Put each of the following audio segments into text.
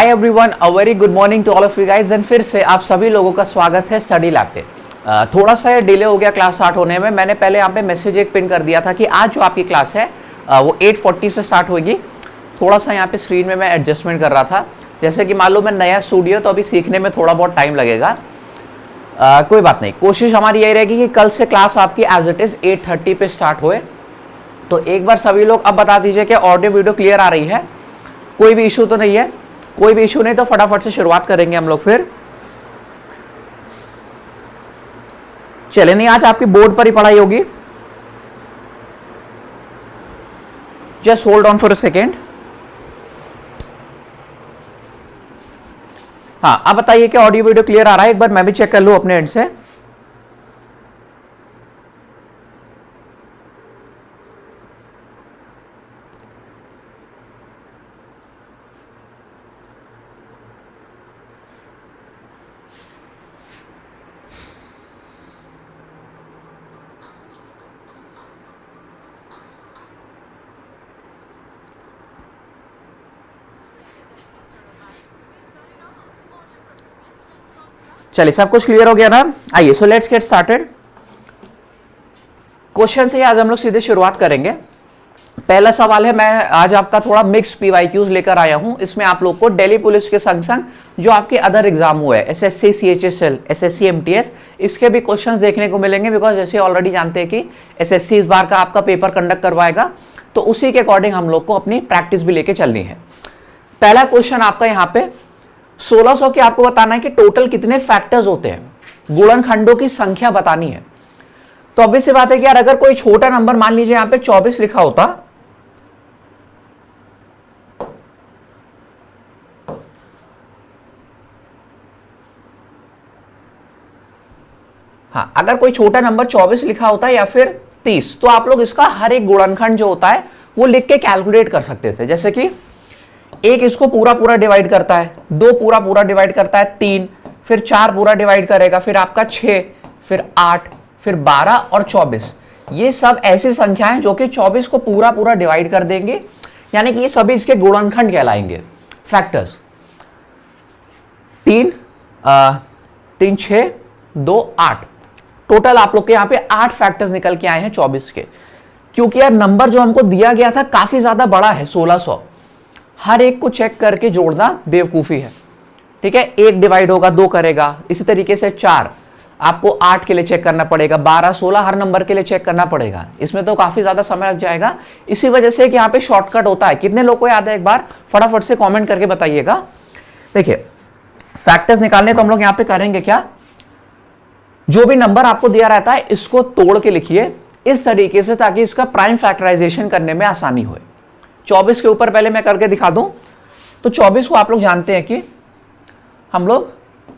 Hi everyone, a very good morning to all of you guys. And फिर से आप सभी लोगों का स्वागत है स्टडी लैब पे। थोड़ा सा डिले हो गया क्लास स्टार्ट होने में। मैंने पहले यहाँ पे मैसेज एक पिन कर दिया था कि आज जो आपकी क्लास है वो 8:40 से स्टार्ट होगी। थोड़ा सा यहाँ पे स्क्रीन में मैं एडजस्टमेंट कर रहा था, जैसे कि मान लो मैं नया स्टूडियो, तो अभी सीखने में थोड़ा बहुत टाइम लगेगा। कोई बात नहीं, कोशिश हमारी यही रहेगी कि कल से क्लास आपकी एज इट इज़ 8:30 पे स्टार्ट होए। तो एक बार सभी लोग अब बता दीजिए कि ऑडियो वीडियो क्लियर आ रही है, कोई भी इशू तो नहीं है। कोई भी इशू नहीं तो फटाफट से शुरुआत करेंगे हम लोग। फिर चले, नहीं आज आपकी बोर्ड पर ही पढ़ाई होगी। Just hold on for a second. हाँ, अब बताइए कि ऑडियो वीडियो क्लियर आ रहा है। एक बार मैं भी चेक कर लूं अपने एंड से। चलिए, सब कुछ क्लियर हो गया ना। आइए, so let's get started. Question से आज हम लोग सीधे शुरुआत करेंगे। पहला सवाल है, मैं आज आपका थोड़ा मिक्स पीवाईक्यूज लेकर आया हूं। इसमें आप लोग को दिल्ली पुलिस के संग संग जो आपके अदर एग्जाम हुए हैं, एसएससी, सीएचएसएल, एसएससी, एमटीएस, इसके भी क्वेश्चंस देखने को मिलेंगे। बिकॉज जैसे ऑलरेडी जानते हैं कि एसएससी इस बार का आपका पेपर कंडक्ट करवाएगा, तो उसी के अकॉर्डिंग हम लोग को अपनी प्रैक्टिस भी लेके चलनी है। पहला क्वेश्चन आपका यहाँ पे 1600 के आपको बताना है कि टोटल कितने फैक्टर्स होते हैं, गुणनखंडों की संख्या बतानी है। तो obvious सी बात है कि यार अगर कोई छोटा नंबर, मान लीजिए यहां पे 24 लिखा होता, हाँ, अगर कोई छोटा नंबर 24 लिखा होता है या फिर 30, तो आप लोग इसका हर एक गुणनखंड जो होता है वो लिख के कैलकुलेट कर सकते थे। जैसे कि एक इसको पूरा पूरा डिवाइड करता है, दो पूरा पूरा डिवाइड करता है, 3, फिर 4 पूरा डिवाइड करेगा, फिर आपका 6, फिर 8, फिर 12 और 24। ये सब ऐसी संख्याएं जो कि 24 को पूरा पूरा डिवाइड कर देंगे, यानी कि ये सभी इसके गुणनखंड कहलाएंगे, फैक्टर्स। 3, 6, 2, 8, टोटल आप लोग के यहाँ पे 8 फैक्टर्स निकल के आए हैं 24 के। क्योंकि यार नंबर जो हमको दिया गया था काफी ज्यादा बड़ा है, 1600, हर एक को चेक करके जोड़ना बेवकूफी है। ठीक है, 1 डिवाइड होगा 2 करेगा, इसी तरीके से 4 आपको 8 के लिए चेक करना पड़ेगा, 12, 16 हर नंबर के लिए चेक करना पड़ेगा। इसमें तो काफी ज्यादा समय लग जाएगा। इसी वजह से कि यहाँ पे शॉर्टकट होता है। कितने लोग को याद है, एक बार फटाफट से कमेंट करके बताइएगा। देखिए, फैक्टर्स निकालने तो हम लोग यहाँ पे करेंगे क्या, जो भी नंबर आपको दिया रहता है इसको तोड़ के लिखिए इस तरीके से, ताकि इसका प्राइम फैक्टराइजेशन करने में आसानी हो। 24 के ऊपर पहले मैं करके दिखा दूं। तो 24 को आप लोग जानते हैं कि हम लोग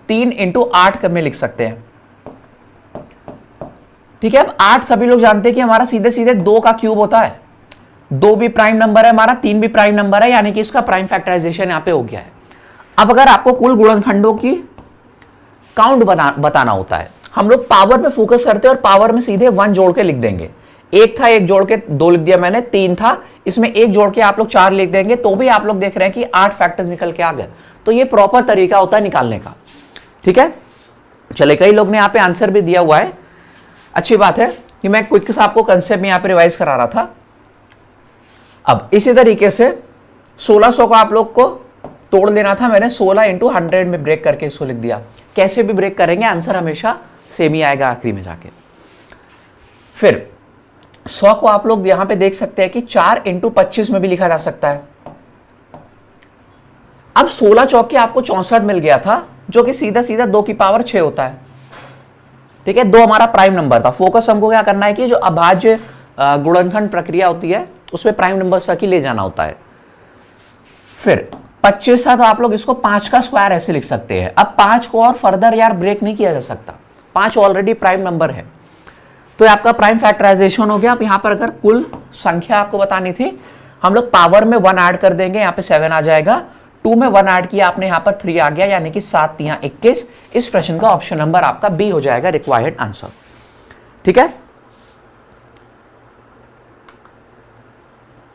3 × 8 में लिख सकते हैं। ठीक है, अब 8 सभी लोग जानते हैं कि हमारा सीधे सीधे 2 का क्यूब होता है। 2 भी प्राइम नंबर है हमारा, 3 भी प्राइम नंबर है, यानी कि इसका प्राइम फैक्टराइजेशन यहां पे हो गया है। अब अगर आपको कुल गुणनखंडों की काउंट बताना होता है, हम लोग पावर पे फोकस करते हैं और पावर में सीधे 1 जोड़ के लिख देंगे। 1 था, 1 जोड़ के 2 लिख दिया मैंने, 3 था, इसमें 1 जोड़ के आप लोग 4 लिख देंगे, तो भी आप लोग देख रहे हैं कि 8 फैक्टर्स निकल के आ गए। तो ये प्रॉपर तरीका होता है निकालने का। ठीक है, चले, कई लोग ने यहाँ पे आंसर भी दिया हुआ है, अच्छी बात है कि मैं क्विक से आपको कंसेप्ट यहाँ पे रिवाइज करा रहा था। अब इसी तरीके से 1600 को आप लोग को तोड़ लेना था। मैंने 16 × 100 में ब्रेक करके इसको लिख दिया। कैसे भी ब्रेक करेंगे, आंसर हमेशा सेम ही आएगा आखिरी में जाके। फिर 100 को आप लोग यहां पे देख सकते हैं कि 4 × 25 में भी लिखा जा सकता है। अब 16 चौके आपको 64 मिल गया था, जो कि सीधा सीधा 2 की पावर 6 होता है। ठीक है, 2 हमारा प्राइम नंबर था। फोकस हमको क्या करना है कि जो अभाज्य गुणनखंड प्रक्रिया होती है उसमें प्राइम नंबर तक ही ले जाना होता है। फिर 25 था, तो आप लोग इसको 5 का स्क्वायर ऐसे लिख सकते हैं। अब 5 को और फर्दर यार ब्रेक नहीं किया जा सकता, 5 ऑलरेडी प्राइम नंबर है, तो आपका प्राइम फैक्टराइजेशन हो गया। अब यहां पर अगर कुल संख्या आपको बतानी थी, हम लोग पावर में 1 ऐड कर देंगे, यहां पे 7 आ जाएगा। 2 में 1 ऐड किया आपने, यहां पर 3 आ गया, यानी कि 7 × 21। इस प्रश्न का ऑप्शन नंबर आपका बी हो जाएगा रिक्वायर्ड आंसर। ठीक है,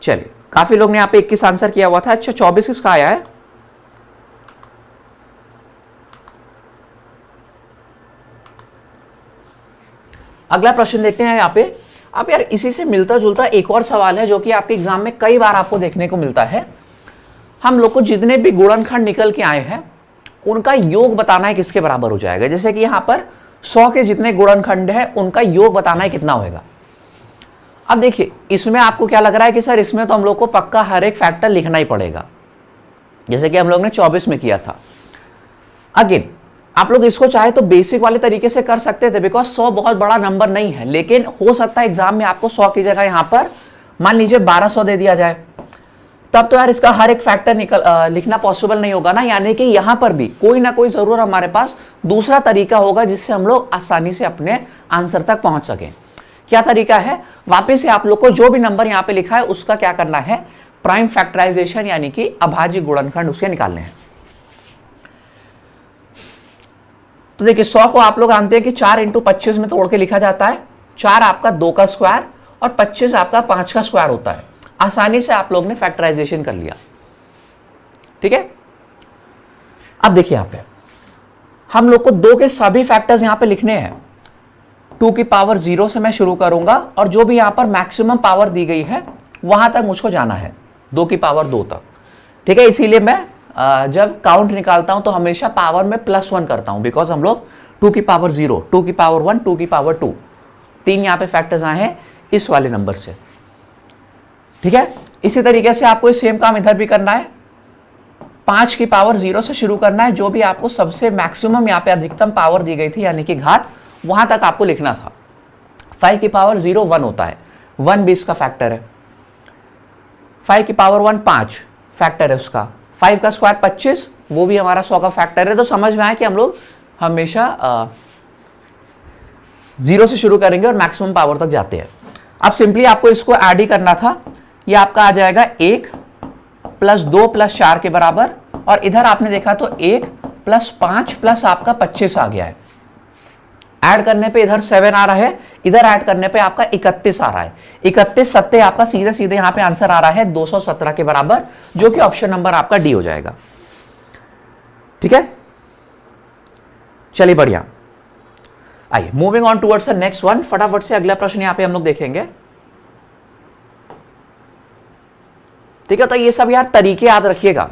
चलिए, काफी लोग ने यहां पे 21 आंसर किया हुआ था। अच्छा, 24 किसका आया है? अगला प्रश्न देखते हैं यहाँ पे। अब यार इसी से मिलता जुलता एक और सवाल है जो कि आपके एग्जाम में कई बार आपको देखने को मिलता है। हम लोग को जितने भी गुणनखंड निकल के आए हैं उनका योग बताना है किसके बराबर हो जाएगा। जैसे कि यहाँ पर 100 के जितने गुणनखंड है उनका योग बताना है कितना होगा। अब देखिए इसमें आपको क्या लग रहा है कि सर इसमें तो हम लोग को पक्का हर एक फैक्टर लिखना ही पड़ेगा, जैसे कि हम लोग ने 24 में किया था। अगेन आप लोग इसको चाहे तो बेसिक वाले तरीके से कर सकते थे, बिकॉज 100 बहुत बड़ा नंबर नहीं है, लेकिन हो सकता है एग्जाम में आपको 100 की जगह यहां पर मान लीजिए 1200 दे दिया जाए, तब तो यार इसका हर एक फैक्टर लिखना पॉसिबल नहीं होगा ना। यानी कि यहां पर भी कोई ना कोई जरूर हमारे पास दूसरा तरीका होगा जिससे हम लोग आसानी से अपने आंसर तक पहुंच सकें। क्या तरीका है, वापिस से आप लोग को जो भी नंबर यहां पे लिखा है उसका क्या करना है, प्राइम फैक्टराइजेशन यानी कि अभाज्य गुणनखंड उसके निकालने हैं। तो देखिए 100 को आप लोग जानते हैं कि 4 × 25 में तोड़ के लिखा जाता है। 4 आपका 2 का स्क्वायर और 25 आपका 5 का स्क्वायर होता है। आसानी से आप लोग ने फैक्टराइजेशन कर लिया, ठीक है। अब देखिए यहां पे हम लोग को 2 के सभी फैक्टर्स यहां पे लिखने हैं। 2 की पावर 0 से मैं शुरू करूंगा और जो भी यहां पर मैक्सिमम पावर दी गई है वहां तक मुझको जाना है, 2 की पावर 2 तक, ठीक है। इसीलिए मैं जब काउंट निकालता हूं तो हमेशा पावर में +1 करता हूं, बिकॉज हम लोग 2 की पावर 0, 2 की पावर 1, 2 की पावर 2, 3 यहां पे फैक्टर्स आए हैं इस वाले नंबर से, ठीक है। इसी तरीके से आपको सेम काम इधर भी करना है। 5 की पावर 0 से शुरू करना है, जो भी आपको सबसे मैक्सिमम यहाँ पे अधिकतम पावर दी गई थी यानी कि घात, वहां तक आपको लिखना था। 5 की पावर 0 1 होता है, 1 भी इसका फैक्टर है। 5 की पावर 1 5 फैक्टर है उसका। 5 का स्क्वायर 25, वो भी हमारा 100 का फैक्टर है। तो समझ में आया कि हम लोग हमेशा 0 से शुरू करेंगे और मैक्सिमम पावर तक जाते हैं। अब सिंपली आपको इसको ऐड ही करना था। ये आपका आ जाएगा 1 + 2 + 4 के बराबर, और इधर आपने देखा तो 1 + 5 + आपका 25 आ गया है। ऐड करने पे इधर 7 आ रहा है, इधर ऐड करने पे आपका 31 आ रहा है। 31 सत्ते आपका सीधे सीधे यहां पे आंसर आ रहा है 217 के बराबर, जो कि ऑप्शन नंबर आपका डी हो जाएगा, ठीक है। चलिए बढ़िया, आइए moving on towards the next one. फटाफट से अगला प्रश्न यहां पे हम लोग देखेंगे, ठीक है। तो ये सब यार तरीके याद रखिएगा।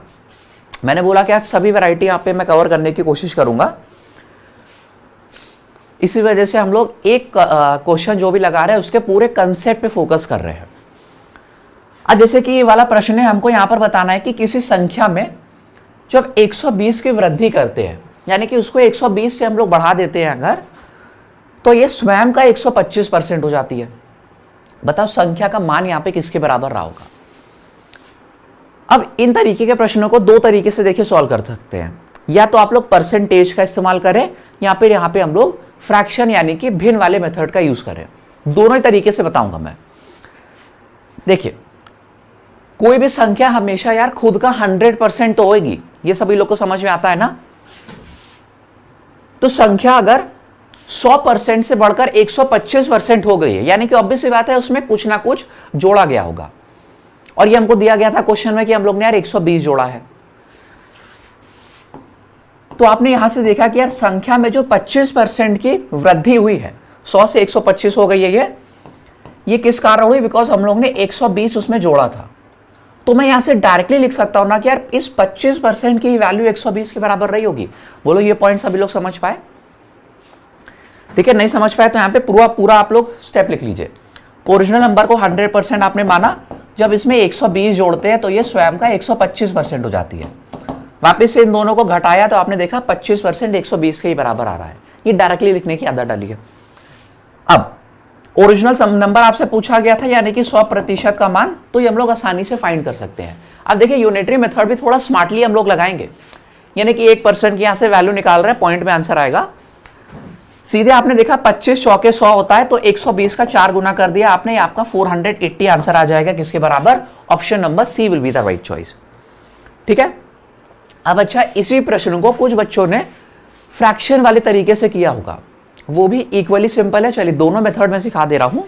मैंने बोला कि आज सभी वैरायटी यहां पे मैं कवर करने की कोशिश करूंगा, इसी वजह से हम लोग एक क्वेश्चन जो भी लगा रहे हैं उसके पूरे कंसेप्ट पे फोकस कर रहे हैं। अब जैसे कि ये वाला प्रश्न है, हमको यहां पर बताना है कि किसी संख्या में जब 120 की वृद्धि करते हैं, यानी कि उसको 120 से हम लोग बढ़ा देते हैं अगर, तो ये स्वयं का 125% हो जाती है। बताओ संख्या का मान यहां पे किसके बराबर रहा होगा। अब इन तरीके के प्रश्नों को 2 तरीके से देखिए सॉल्व कर सकते हैं। या तो आप लोग परसेंटेज का इस्तेमाल करें, या फिर यहां पे हम लोग फ्रैक्शन यानी कि भिन्न वाले मेथड का यूज करें। दोनों ही तरीके से बताऊंगा मैं। देखिए कोई भी संख्या हमेशा यार खुद का 100% तो होगी, ये सभी लोग को समझ में आता है ना। तो संख्या अगर 100% से बढ़कर 125% हो गई है, यानी कि ऑब्वियस सी बात है उसमें कुछ ना कुछ जोड़ा गया होगा। और ये हमको दिया गया था क्वेश्चन में कि हम लोग ने यार 120 जोड़ा है। तो आपने यहां से देखा कि यार संख्या में जो 25% की वृद्धि हुई है, 100 से 125 हो गई है, ये किस कारण हुई, बिकॉज हम लोग ने 120 उसमें जोड़ा था। तो मैं यहां से डायरेक्टली लिख सकता हूं ना कि यार इस 25% की वैल्यू 120 के बराबर रही होगी। बोलो ये पॉइंट सभी लोग समझ पाए, ठीक है। नहीं समझ पाए तो यहां पे पूरा आप लोग स्टेप लिख लीजिए। ओरिजिनल नंबर को 100% आपने माना, जब इसमें 120 जोड़ते हैं तो ये स्वयं का 125% हो जाती है। वापिस से इन दोनों को घटाया तो आपने देखा 25% 120 के ही बराबर आ रहा है। ये डायरेक्टली लिखने की आदत डाली है। अब ओरिजिनल नंबर आपसे पूछा गया था, यानी कि 100% का मान, तो ये हम लोग आसानी से फाइंड कर सकते हैं। अब देखिए यूनिटरी मेथड भी थोड़ा स्मार्टली हम लोग लगाएंगे, यानी कि 1% की यहां से वैल्यू निकाल रहे हैं, पॉइंट में आंसर आएगा। सीधे आपने देखा 25 चौके 100 होता है, तो 120 का 4 गुना कर दिया आपने, आपका 480 आंसर आ जाएगा किसके बराबर, option number C will be the right choice, ठीक है। अब अच्छा, इसी प्रश्न को कुछ बच्चों ने फ्रैक्शन वाले तरीके से किया होगा, वो भी इक्वली सिंपल है। चलिए दोनों मेथड में सिखा दे रहा हूं।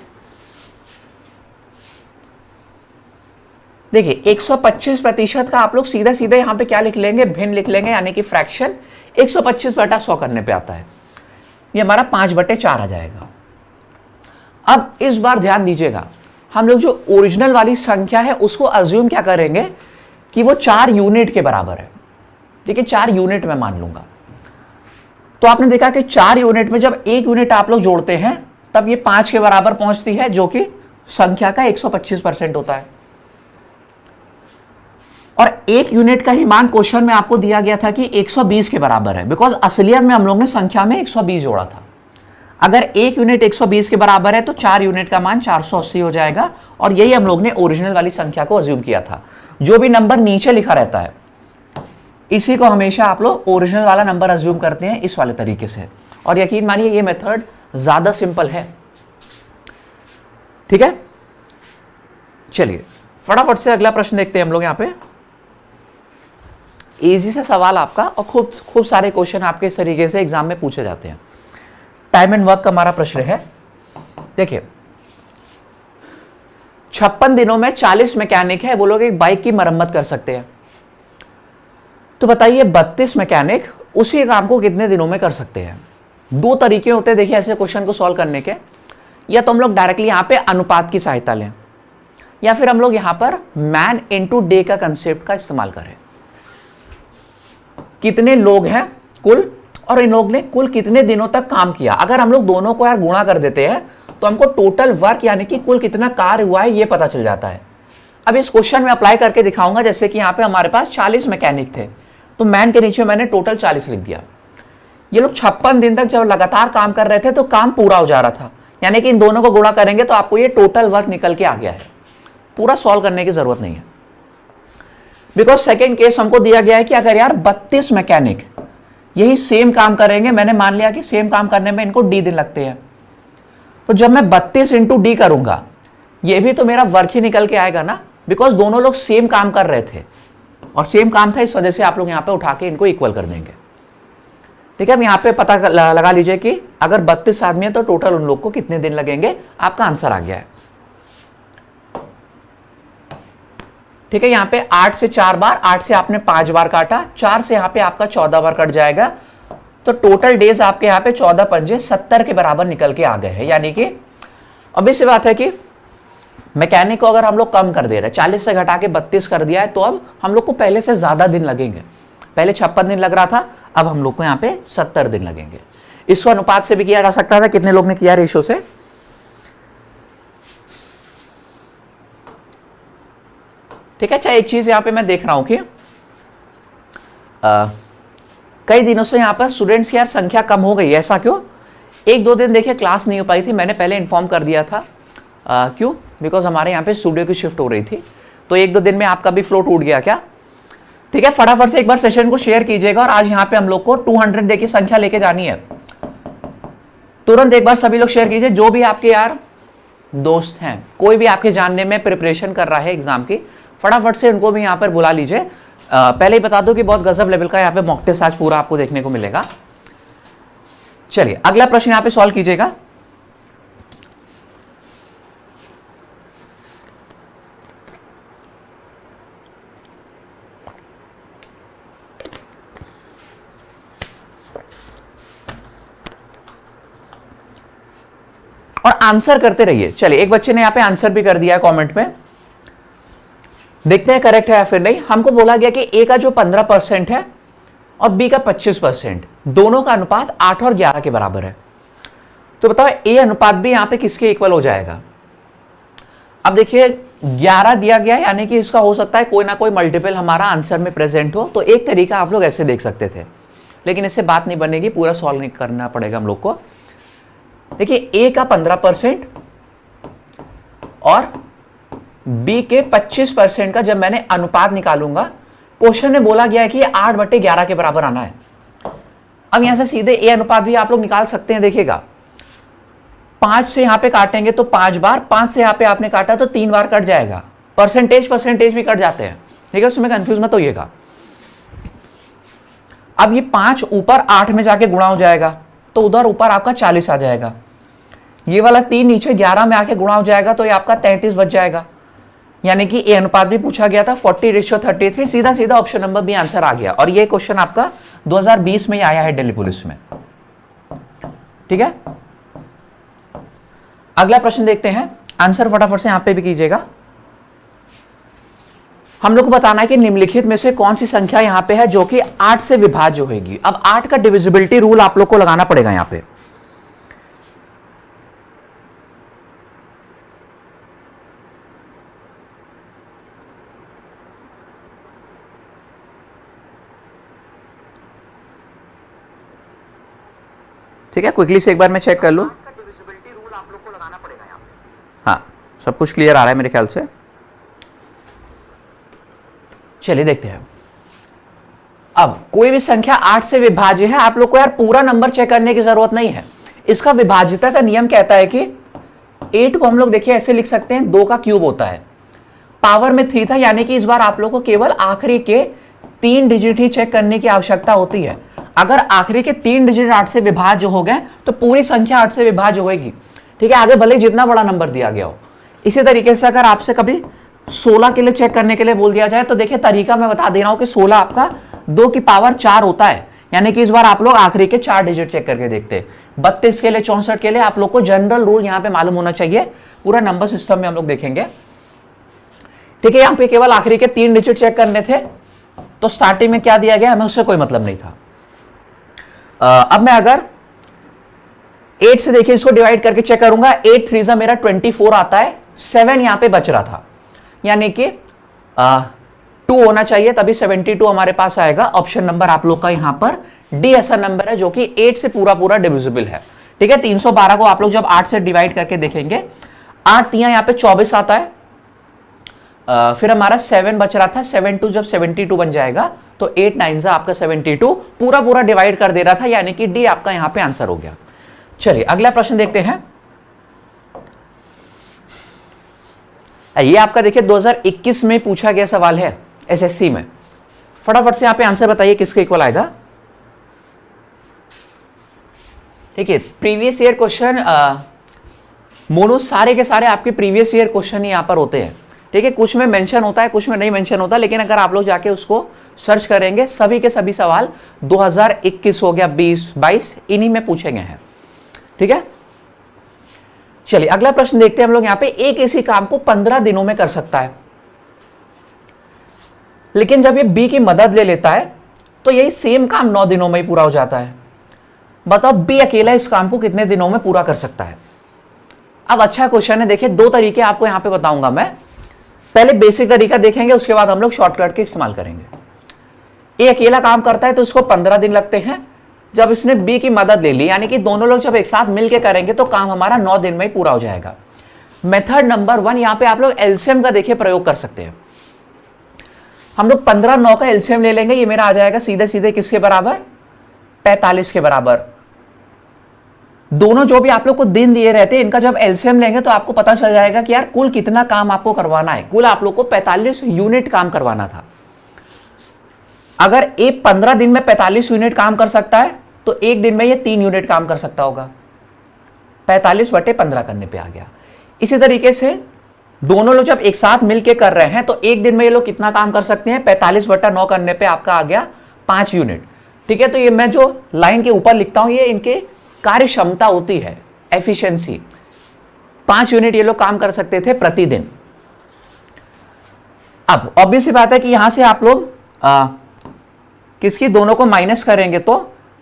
देखिए 125% का आप लोग सीधा सीधा यहां पे क्या लिख लेंगे, भिन्न लिख लेंगे, यानी कि फ्रैक्शन 125/100 करने पे आता है। ये हमारा 5/4 आ जाएगा, अब इस बार ध्यान दीजिएगा, हम लोग जो ओरिजिनल वाली संख्या है उसको अज्यूम क्या करेंगे कि वो 4 यूनिट के बराबर है। ठीक है, 4 यूनिट में मान लूंगा। तो आपने देखा कि 4 यूनिट में जब 1 यूनिट आप लोग जोड़ते हैं तब ये 5 के बराबर पहुंचती है, जो कि संख्या का 125% होता है। और 1 यूनिट का ही मान क्वेश्चन में आपको दिया गया था कि 120 के बराबर है, बिकॉज असलियत में हम लोग ने संख्या में 120 जोड़ा था। अगर 1 यूनिट 120 के बराबर है तो 4 यूनिट का मान 480 हो जाएगा, और यही हम लोग ने ओरिजिनल वाली संख्या को अज्यूम किया था। जो भी नंबर नीचे लिखा रहता है इसी को हमेशा आप लोग ओरिजिनल वाला नंबर अज्यूम करते हैं इस वाले तरीके से, और यकीन मानिए ये मेथड ज्यादा सिंपल है। ठीक है, चलिए फटाफट से अगला प्रश्न देखते हैं हम लोग। यहां पे इजी से सवाल आपका, और खूब सारे क्वेश्चन आपके इस तरीके से एग्जाम में पूछे जाते हैं। टाइम एंड वर्क का हमारा प्रश्न है। देखिए 56 दिनों में 40 मैकेनिक है, वो लोग एक बाइक की मरम्मत कर सकते हैं। तो बताइए 32 मैकेनिक उसी काम को कितने दिनों में कर सकते हैं? 2 तरीके होते हैं देखिए ऐसे क्वेश्चन को सॉल्व करने के। या तो हम लोग डायरेक्टली यहां पे अनुपात की सहायता लें, या फिर हम लोग यहां पर मैन इनटू डे का कंसेप्ट का इस्तेमाल करें। कितने लोग हैं कुल, और इन लोग ने कुल कितने दिनों तक काम किया। अगर हम लोग दोनों को यार गुणा कर देते हैं तो हमको टोटल वर्क यानी कि कुल कितना कार्य हुआ है ये पता चल जाता है। अब इस क्वेश्चन में अप्लाई करके दिखाऊंगा। जैसे कि यहां पे हमारे पास 40 मैकेनिक थे, तो मैन के नीचे मैंने टोटल 40 लिख दिया। ये लोग 56 दिन तक जब लगातार काम कर रहे थे तो काम पूरा हो जा रहा था, यानी कि इन दोनों को गुणा करेंगे तो आपको ये टोटल वर्क निकल के आ गया है। पूरा सॉल्व करने की जरूरत नहीं है, बिकॉज सेकेंड केस हमको दिया गया है कि अगर यार 32 मैकेनिक यही सेम काम करेंगे, मैंने मान लिया कि सेम काम करने में इनको डी दिन लगते हैं, तो जब मैं 32 इंटू डी करूंगा ये भी तो मेरा वर्क ही निकल के आएगा ना, बिकॉज दोनों लोग सेम काम कर रहे थे और सेम काम था, इस वजह से आप लोग यहां पे उठा के इनको इक्वल कर देंगे। ठीक है, अब यहां पे पता लगा लीजिए कि अगर 32 आदमी है तो टोटल उन लोग को कितने दिन लगेंगे। आपका आंसर आ गया है। ठीक है, यहां पे 8 से 4 बार, 8 से आपने 5 बार काटा, 4 से यहां पे आपका 14 बार कट जाएगा, तो टोटल डेज आपके यहां पे 14 पंजे 70 के बराबर निकल के आ गए हैं। यानी कि अभी से बात है कि मैकेनिक को अगर हम लोग कम कर दे रहे हैं, 40 से घटा के 32 कर दिया है, तो अब हम लोग को पहले से ज्यादा दिन लगेंगे। पहले 56 दिन लग रहा था, अब हम लोग को यहाँ पे 70 दिन लगेंगे। इसको अनुपात से भी किया जा सकता था, कितने लोग ने किया रेशो से। ठीक है, अच्छा एक चीज यहाँ पे मैं देख रहा हूं कि कई दिनों से यहाँ पर स्टूडेंट्स की यार संख्या कम हो गई है। ऐसा क्यों? 1-2 दिन देखिए क्लास नहीं हो पाई थी, मैंने पहले इन्फॉर्म कर दिया था। क्यों? बिकॉज हमारे यहाँ पे स्टूडियो की शिफ्ट हो रही थी, तो 1-2 दिन में आपका भी फ्लो टूट गया क्या? ठीक है, फटाफट से एक बार सेशन को शेयर कीजिएगा। और आज यहाँ पे हम लोग को 200 देखिए संख्या लेके जानी है। तुरंत एक बार सभी लोग शेयर कीजिए, जो भी आपके यार दोस्त हैं, कोई भी आपके जानने में प्रिपरेशन कर रहा है एग्जाम की, फटाफट से उनको भी यहाँ पर बुला लीजिए। पहले ही बता दो कि बहुत गजब लेवल का यहाँ पे मॉक टेस्ट आज पूरा आपको देखने को मिलेगा। चलिए अगला प्रश्न यहाँ पे सॉल्व कीजिएगा। और आंसर करते रहिए। चलिए एक बच्चे ने यहाँ पे आंसर भी कर दिया है कमेंट में, देखते हैं करेक्ट है या फिर नहीं। हमको बोला गया कि ए का जो 15% है और बी का 25%, दोनों का अनुपात 8 और 11 के बराबर है। तो बताओ ए अनुपात भी यहां पे किसके इक्वल हो जाएगा? अब देखिए 11 दिया गया, यानी कि इसका हो सकता है कोई ना कोई मल्टीपल हमारा आंसर में प्रेजेंट हो। तो एक तरीका आप लोग ऐसे देख सकते थे, लेकिन इससे बात नहीं बनेगी, पूरा सॉल्व नहीं करना पड़ेगा हम लोग को। देखिए ए का 15% और बी के 25% का जब मैंने अनुपात निकालूंगा, क्वेश्चन में बोला गया है कि 8/11 के बराबर आना है। अब यहां से सीधे ए अनुपात भी आप लोग निकाल सकते हैं। देखिएगा 5 से यहां पे काटेंगे तो 5 बार, 5 से यहां पे आपने काटा तो 3 बार कट जाएगा। परसेंटेज भी कट जाते हैं, ठीक है, उसमें कंफ्यूज मत होइएगा। अब ये 5 ऊपर 8 में जाके गुणा हो जाएगा, तो उधर ऊपर आपका 40 आ जाएगा। ये वाला 3 नीचे 11 में आके गुणा हो जाएगा, तो ये आपका 33 बच जाएगा। यानी कि ए अनुपात भी पूछा गया था 40:33, सीधा सीधा ऑप्शन नंबर बी आंसर आ गया। और ये क्वेश्चन आपका 2020 में ही आया है दिल्ली पुलिस में। ठीक है, अगला प्रश्न देखते हैं, आंसर फटाफट से यहां पे भी कीजिएगा। हम लोग को बताना है कि निम्नलिखित में से कौन सी संख्या यहां पे है जो कि 8 से विभाज्य होगी। अब 8 का डिविजिबिलिटी रूल आप लोग को लगाना पड़ेगा यहां पे। ठीक है, क्विकली से एक बार मैं चेक कर लूं। डिविजिबिलिटी रूल आप लोग को लगाना पड़ेगा यहां पे। हाँ, सब कुछ क्लियर आ रहा है मेरे ख्याल से। चलिए देखते हैं। अब कोई भी संख्या 8 से विभाज्य है, आप लोग को यार पूरा नंबर चेक करने की जरूरत नहीं है। इसका विभाज्यता का नियम कहता है कि 8 को हम लोग देखिए ऐसे लिख सकते हैं, 2 का क्यूब होता है, पावर में 3 था, यानी कि इस बार आप लोग को केवल आखिरी के 3 डिजिट ही चेक करने की आवश्यकता होती है। अगर आखिरी के 3 डिजिट 8 से विभाज्य हो गए तो पूरी संख्या 8 से विभाज्य होगी। ठीक है, आगे भले जितना बड़ा नंबर दिया गया हो। इसी तरीके से अगर आपसे कभी 16 के लिए चेक करने के लिए बोल दिया जाए तो देखिए तरीका मैं बता दे रहा हूं कि 16 आपका 2 की पावर 4 होता है, यानी कि इस बार आप लोग आखिरी के 4 डिजिट चेक करके देखते हैं। 32 के लिए, 64 के लिए आप लोग को जनरल रूल यहां पे मालूम होना चाहिए। पूरा नंबर सिस्टम में हम लोग देखेंगे। ठीक है, यहां पे केवल आखिरी के 3 डिजिट चेक करने थे, तो स्टार्टिंग में क्या दिया गया हमें उससे कोई मतलब नहीं था। अब मैं अगर 8 से देखिए इसको डिवाइड करके चेक करूंगा, 8 3 जा मेरा 24 आता है, 7 यहां पे बच रहा था, यानी कि 2 होना चाहिए, तभी 72 हमारे पास आएगा। ऑप्शन नंबर आप लोग का यहां पर डी ऐसा नंबर है जो कि 8 से पूरा पूरा डिविजिबल है। ठीक है, 312 को आप लोग जब 8 से डिवाइड करके देखेंगे, 8 यहां पे 24 आता है, फिर हमारा 7 बच रहा था, 7 2 जब 72 बन जाएगा तो 8 9 जा आपका 72 पूरा पूरा डिवाइड कर दे रहा था, यानी कि डी आपका यहां पे आंसर हो गया। चलिए अगला प्रश्न देखते हैं। ये आपका देखिए 2021 में पूछा गया सवाल है एसएससी में। फटाफट से यहां पे आंसर बताइए किसके इक्वल आएगा। ठीक है, प्रीवियस ईयर क्वेश्चन मोनो सारे के सारे आपके प्रीवियस ईयर क्वेश्चन ही यहां पर होते हैं। ठीक है, कुछ में मेंशन होता है, कुछ में नहीं मेंशन होता, लेकिन अगर आप लोग जाके उसको सर्च करेंगे सभी के सभी सवाल 2021 हो गया, 20 22 इन्हीं में पूछे गए हैं। ठीक है, चलिए अगला प्रश्न देखते हैं हम लोग। यहां पे एक इसी काम को 15 दिनों में कर सकता है, लेकिन जब ये बी की मदद ले लेता है तो यही सेम काम 9 दिनों में ही पूरा हो जाता है। बताओ बी अकेला इस काम को कितने दिनों में पूरा कर सकता है। अब अच्छा क्वेश्चन है, देखिए 2 तरीके आपको यहां पे बताऊंगा मैं। पहले बेसिक तरीका देखेंगे, उसके बाद हम लोग शॉर्टकट के इस्तेमाल करेंगे। ए अकेला काम करता है तो इसको 15 दिन लगते हैं। जब इसने बी की मदद ले ली, यानी कि दोनों लोग जब एक साथ मिलकर करेंगे तो काम हमारा 9 दिन में ही पूरा हो जाएगा। मेथड नंबर 1, यहां पे आप लोग एलसीएम का देखिए प्रयोग कर सकते हैं। हम लोग 15 9 का एलसीएम ले लेंगे, ये मेरा आ जाएगा सीधे सीधे किसके बराबर, 45 के बराबर। दोनों जो भी आप लोग को दिन दिए रहते हैं, इनका जब एलसीएम लेंगे तो आपको पता चल जाएगा कि यार कुल कितना काम आपको करवाना है। कुल आप लोग को 45 यूनिट काम करवाना था। अगर एक 15 दिन में 45 यूनिट काम कर सकता है तो एक दिन में ये 3 यूनिट काम कर सकता होगा। 45/15 करने पे आ गया। इसी तरीके से दोनों लोग जब एक साथ मिलके कर रहे हैं तो एक दिन में ये लोग कितना काम कर सकते हैं, 45/9 करने पे आपका आ गया 5 यूनिट। ठीक है, तो ये मैं जो लाइन के ऊपर लिखता हूं ये इनके कार्य क्षमता होती है, एफिशिएंसी। 5 यूनिट ये लोग काम कर सकते थे प्रतिदिन। अब ऑब्वियस सी बात है कि यहां से आप लोग किसकी दोनों को माइनस करेंगे तो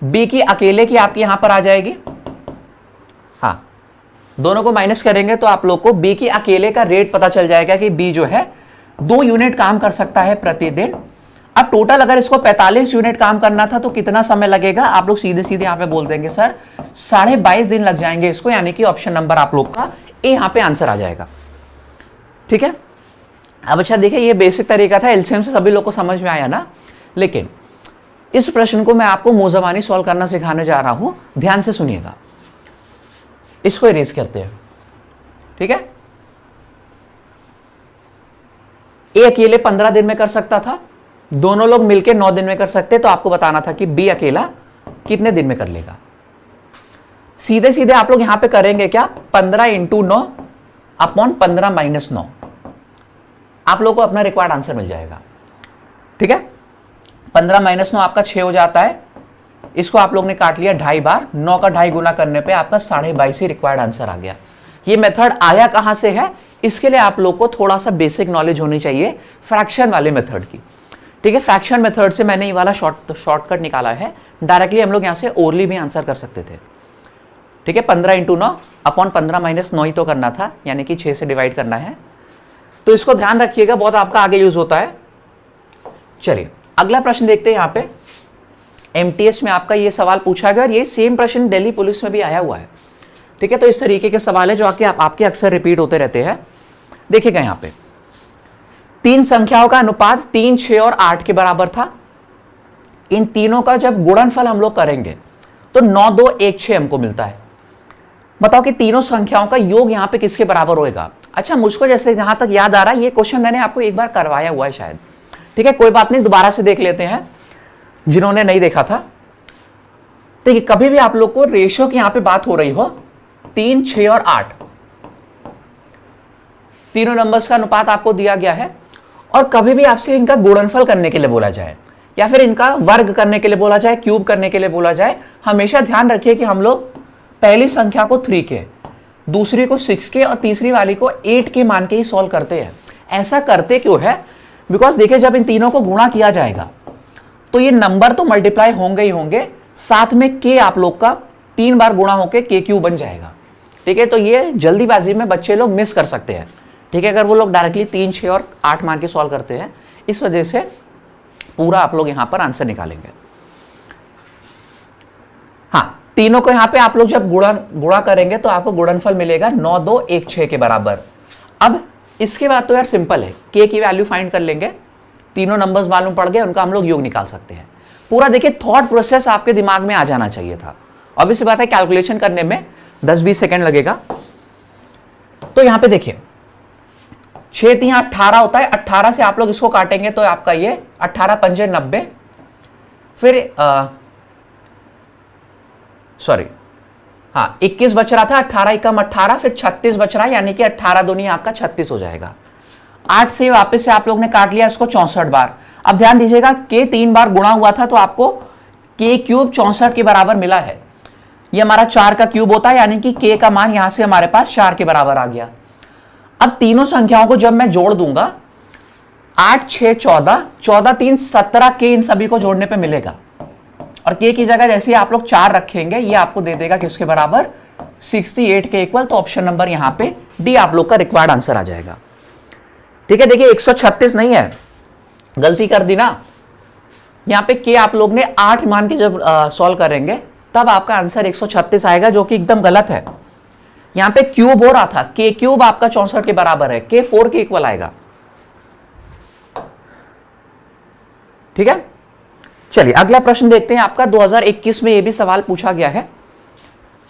बी की अकेले की आपकी यहां पर आ जाएगी। हाँ, दोनों को माइनस करेंगे तो आप लोग को बी की अकेले का रेट पता चल जाएगा कि बी जो है 2 यूनिट काम कर सकता है प्रतिदिन। अब टोटल अगर इसको 45 यूनिट काम करना था तो कितना समय लगेगा, आप लोग सीधे सीधे यहां पे बोल देंगे सर 22.5 दिन लग जाएंगे इसको, यानी कि ऑप्शन नंबर आप लोग का ए यहां पे आंसर आ जाएगा। ठीक है, अब अच्छा देखिए ये बेसिक तरीका था, एलसीएम से सभी लोग को समझ में आया ना। लेकिन इस प्रश्न को मैं आपको मुंह सॉल्व करना सिखाने जा रहा हूं, ध्यान से सुनिएगा। इसको इरेज करते हैं। ठीक है, ए अकेले 15 दिन में कर सकता था, दोनों लोग मिलकर 9 दिन में कर सकते, तो आपको बताना था कि बी अकेला कितने दिन में कर लेगा। सीधे सीधे आप लोग यहां पे करेंगे क्या, 15 × 9 अपॉन 15 - 9, आप लोग को अपना रिक्वायर्ड आंसर मिल जाएगा। ठीक है, 15 - 9 आपका 6 हो जाता है। इसको आप लोग ने काट लिया 2.5 बार, 9 का 2.5 गुना करने पे आपका 22.5 ही रिक्वायर्ड आंसर आ गया। ये मेथड आया कहां से है, इसके लिए आप लोग को थोड़ा सा बेसिक नॉलेज होनी चाहिए फ्रैक्शन वाले मेथड की। ठीक है, फ्रैक्शन मेथड से मैंने ये वाला शॉर्टकट निकाला है। डायरेक्टली हम लोग यहां से ओरली भी आंसर कर सकते थे। ठीक है, 15 इंटू 9 अपॉन 15 माइनस 9 ही तो करना था, यानी कि 6 से डिवाइड करना है। तो इसको ध्यान रखिएगा, बहुत आपका आगे यूज होता है। चलिए अगला प्रश्न देखते हैं। यहाँ पे एमटीएस में आपका ये सवाल पूछा गया और ये सेम प्रश्न दिल्ली पुलिस में भी आया हुआ है। ठीक है, तो इस तरीके के सवाल है जो आपके अक्सर रिपीट होते रहते हैं। देखिएगा यहाँ पे 3 संख्याओं का अनुपात 3, 6 और 8 के बराबर था। इन तीनों का जब गुणनफल हम लोग करेंगे तो 9, 2, 1, 6 हमको मिलता है। बताओ कि तीनों संख्याओं का योग यहाँ पे किसके बराबर होएगा। अच्छा, मुझको जैसे जहां तक याद आ रहा है ये क्वेश्चन मैंने आपको एक बार करवाया हुआ है शायद। ठीक है, कोई बात नहीं, दोबारा से देख लेते हैं जिन्होंने नहीं देखा था। देखिए कभी भी आप लोग को रेशियो की यहां पे बात हो रही हो, 3, 6 और 8 तीनों नंबर्स का अनुपात आपको दिया गया है और कभी भी आपसे इनका गुणनफल करने के लिए बोला जाए या फिर इनका वर्ग करने के लिए बोला जाए, क्यूब करने के लिए बोला जाए, हमेशा ध्यान रखिए कि हम लोग पहली संख्या को 3 के, दूसरी को 6 के और तीसरी वाली को 8 के मान के ही सॉल्व करते हैं। ऐसा करते क्यों है? बिकॉज देखिए जब इन तीनों को गुणा किया जाएगा तो ये नंबर तो मल्टीप्लाई होंगे ही होंगे, साथ में के आप लोग का 3 बार गुणा होकर के क्यू बन जाएगा। ठीक है, तो ये जल्दीबाजी में बच्चे लोग मिस कर सकते हैं। ठीक है, अगर वो लोग डायरेक्टली 3, 6 और 8 मान के सॉल्व करते हैं, इस वजह से पूरा आप लोग यहां पर आंसर निकालेंगे। हाँ, तीनों को यहां पे आप लोग जब गुणा करेंगे तो आपको गुणनफल मिलेगा 9, 2, 1, 6 के बराबर। अब इसके बाद तो यार सिंपल है, के की वैल्यू फाइंड कर लेंगे, तीनों नंबर्स मालूम पड़ गए, उनका हम लोग योग निकाल सकते हैं। पूरा देखिए थॉट प्रोसेस आपके दिमाग में आ जाना चाहिए था। अब इसी बात है, कैलकुलेशन करने में 10-20 सेकेंड लगेगा। तो यहां पे देखिए 6 3 18 होता है, 18 से आप लोग इसको काटेंगे तो आपका ये 18 पंजे 90, फिर सॉरी हाँ 21 बच रहा था, 18 एकम 18, फिर 36 बच रहा है, यानी कि 18 दूनी आपका 36 हो जाएगा। 8 से वापस से आप लोग ने काट लिया इसको 64 बार। अब ध्यान दीजिएगा के 3 बार गुणा हुआ था तो आपको के क्यूब 64 के बराबर मिला है। ये हमारा 4 का क्यूब होता है, यानी कि के का मान यहां से हमारे पास 4 के बराबर आ गया। अब तीनों संख्याओं को जब मैं जोड़ दूंगा 8, 6, 14, 14, 3, 17 के इन सभी को जोड़ने पे मिलेगा और के की जगह जैसे आप लोग 4 रखेंगे ये आपको दे देगा किसके बराबर, 68 के इक्वल। तो ऑप्शन नंबर यहां पे डी आप लोग का रिक्वायर्ड आंसर आ जाएगा। ठीक है, देखिए 136 नहीं है, गलती कर दी ना। यहां पे के आप लोग ने 8 मान के जब सॉल्व करेंगे तब आपका आंसर 136 आएगा, जो कि एकदम गलत है। यहां पे क्यूब हो रहा था, के क्यूब आपका 64 के बराबर है, के 4 के इक्वल आएगा। ठीक है, चलिए अगला प्रश्न देखते हैं आपका 2021 में ये भी सवाल पूछा गया है।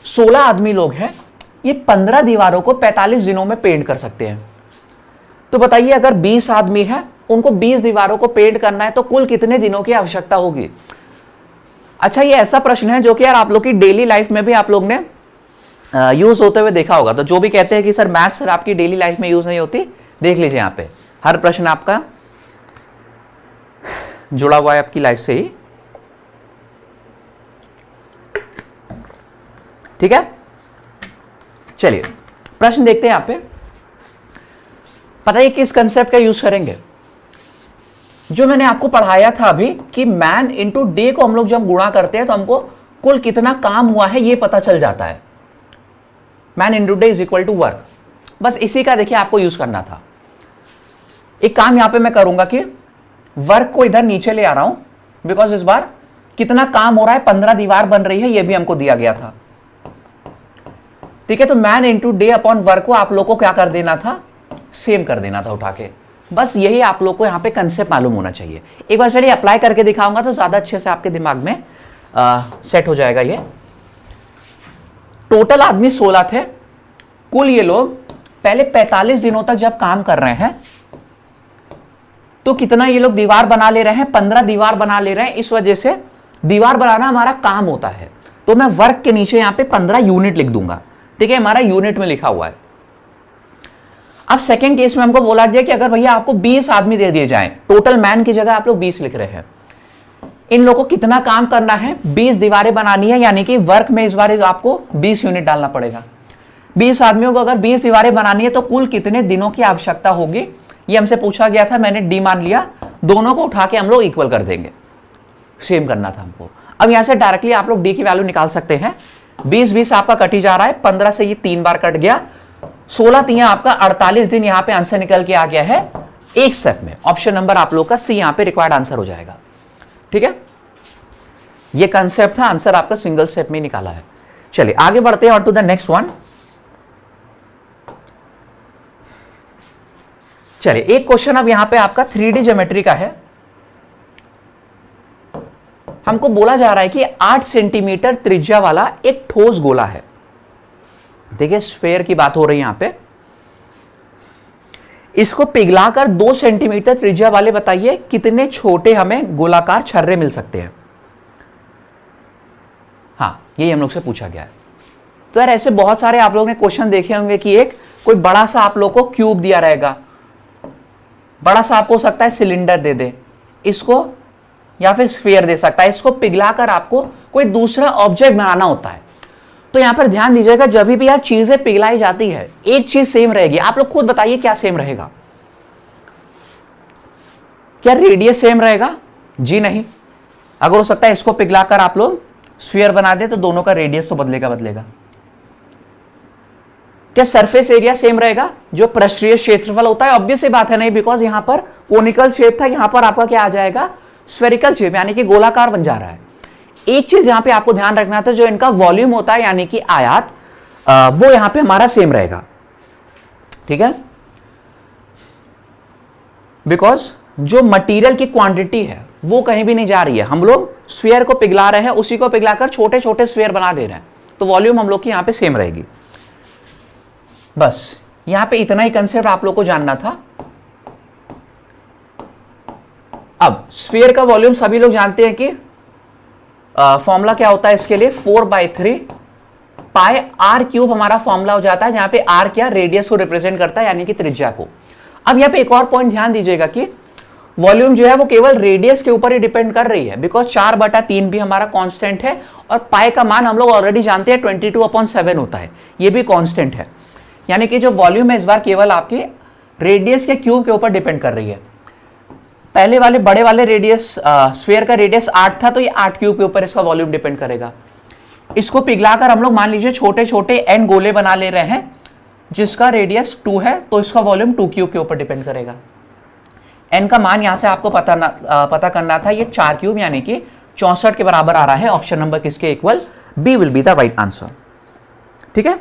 16 आदमी लोग हैं, ये 15 दीवारों को 45 दिनों में पेंट कर सकते हैं। तो बताइए अगर 20 आदमी है, उनको 20 दीवारों को पेंट करना है तो कुल कितने दिनों की आवश्यकता होगी। अच्छा, ये ऐसा प्रश्न है जो कि यार आप लोग की डेली लाइफ में भी आप लोग ने यूज होते हुए देखा होगा। तो जो भी कहते हैं कि सर मैथ्स सर आपकी डेली लाइफ में यूज नहीं होती, देख लीजिए यहां पे हर प्रश्न आपका जुड़ा हुआ है आपकी लाइफ से ही। ठीक है, चलिए प्रश्न देखते हैं यहां पे। पता है किस कंसेप्ट का यूज करेंगे, जो मैंने आपको पढ़ाया था अभी कि मैन इंटू डे को हम लोग जब गुणा करते हैं तो हमको कुल कितना काम हुआ है ये पता चल जाता है। Man into day is equal to work, बस इसी का देखिए आपको यूज करना था। एक काम यहां पे मैं करूंगा कि वर्क को इधर नीचे ले आ रहा हूं, बिकॉज इस बार कितना काम हो रहा है, 15 दीवार बन रही है, ये भी हमको दिया गया था। ठीक है, तो man into day upon work को आप लोग को क्या कर देना था, सेम कर देना था उठा के। बस यही आप लोग को यहां पे कंसेप्ट मालूम होना चाहिए। एक बार चलिए अप्लाई करके दिखाऊंगा तो ज्यादा अच्छे से आपके दिमाग में सेट हो जाएगा। ये टोटल आदमी 16 थे, कुल ये लोग पहले 45 दिनों तक जब काम कर रहे हैं तो कितना ये लोग दीवार बना ले रहे हैं, 15 दीवार बना ले रहे हैं। इस वजह से दीवार बनाना हमारा काम होता है, तो मैं वर्क के नीचे यहां पे 15 यूनिट लिख दूंगा। ठीक है, हमारा यूनिट में लिखा हुआ है। अब सेकंड केस में हमको बोला गया कि अगर भैया आपको 20 आदमी दे दिए जाएं, टोटल मैन की जगह आप लोग 20 लिख रहे हैं, इन लोगों को कितना काम करना है, 20 दीवारें बनानी है, यानी कि वर्क में इस बार आपको 20 यूनिट डालना पड़ेगा। 20 आदमियों को अगर 20 दीवारें बनानी है तो कुल कितने दिनों की आवश्यकता होगी, ये हमसे पूछा गया था, मैंने डी मान लिया, दोनों को उठा के हम लोग इक्वल कर देंगे, सेम करना था हमको। अब यहां से डायरेक्टली आप लोग डी की वैल्यू निकाल सकते हैं। 20 आपका कटी जा रहा है, 15 से ये 3 बार कट गया, 16 3 आपका 48 दिन यहां पे आंसर निकल के आ गया है एक स्टेप में। ऑप्शन नंबर आप लोग का सी यहां पे रिक्वायर्ड आंसर हो जाएगा। ठीक है, ये कंसेप्ट था, आंसर आपका सिंगल स्टेप में निकाला है। चलिए आगे बढ़ते हैं on to the next one. चलिए एक क्वेश्चन अब यहां पे आपका 3D ज्योमेट्री का है। हमको बोला जा रहा है कि 8 सेंटीमीटर त्रिज्या वाला एक ठोस गोला है। देखिए स्फेयर की बात हो रही है यहां पे। इसको पिघलाकर 2 सेंटीमीटर त्रिज्या वाले बताइए कितने छोटे हमें गोलाकार छर्रे मिल सकते हैं। हाँ, यही हम लोग से पूछा गया है। तो यार ऐसे बहुत सारे आप लोगों ने क्वेश्चन देखे होंगे कि एक कोई बड़ा सा आप लोग को क्यूब दिया रहेगा, बड़ा सा आपको हो सकता है सिलेंडर दे दे इसको, या फिर स्फीयर दे सकता है, इसको पिघलाकर आपको कोई दूसरा ऑब्जेक्ट बनाना होता है। तो यहां पर ध्यान दीजिएगा, जब भी यार चीजें पिघलाई जाती है एक चीज सेम रहेगी। आप लोग खुद बताइए क्या सेम रहेगा? क्या रेडियस सेम रहेगा? जी नहीं। अगर हो सकता है इसको पिघलाकर आप लोग स्फीयर बना दे तो दोनों का रेडियस तो बदलेगा। क्या सरफेस एरिया सेम रहेगा? जो पृष्ठीय क्षेत्रफल होता है, ऑब्वियस सी बात है नहीं, बिकॉज यहां पर कोनिकल शेप था, यहां पर आपका क्या आ जाएगा, स्फेरिकल शेप, यानी कि गोलाकार बन जा रहा है। एक चीज यहां पे आपको ध्यान रखना था, जो इनका वॉल्यूम होता है यानी कि आयात, वो यहां पे हमारा सेम रहेगा। ठीक है, बिकॉज जो मटेरियल की क्वांटिटी है वो कहीं भी नहीं जा रही है। हम लोग स्फीयर को पिघला रहे हैं, उसी को पिघलाकर छोटे छोटे स्फीयर बना दे रहे हैं, तो वॉल्यूम हम लोग की यहां पे सेम रहेगी। बस यहां पे इतना ही कंसेप्ट आप लोग को जानना था। अब स्फीयर का वॉल्यूम सभी लोग जानते हैं कि फॉर्मूला क्या होता है इसके लिए, 4/3 पाई आर क्यूब हमारा फॉर्मूला हो जाता है, जहां पे आर क्या, रेडियस को रिप्रेजेंट करता है यानी कि त्रिज्या को। अब यहां पे एक और पॉइंट ध्यान दीजिएगा कि वॉल्यूम जो है वो केवल रेडियस के ऊपर ही डिपेंड कर रही है, बिकॉज 4/3 भी हमारा कांस्टेंट है, और पाई का मान हम लोग ऑलरेडी जानते हैं 22/7 होता है, ये भी कांस्टेंट है। यानी कि जो वॉल्यूम है इस बार केवल आपके रेडियस के क्यूब के ऊपर डिपेंड कर रही है। पहले वाले बड़े वाले रेडियस, स्फीयर का रेडियस 8 था, तो ये 8 क्यूब के ऊपर इसका वॉल्यूम डिपेंड करेगा। इसको पिघलाकर हम लोग मान लीजिए छोटे छोटे एन गोले बना ले रहे हैं, जिसका रेडियस 2 है, तो इसका वॉल्यूम 2 क्यूब के ऊपर डिपेंड करेगा। एन का मान यहां से आपको पता करना था, ये 4 क्यूब यानी कि 64 के बराबर आ रहा है। ऑप्शन नंबर किसके equal, B will be the right answer. ठीक है,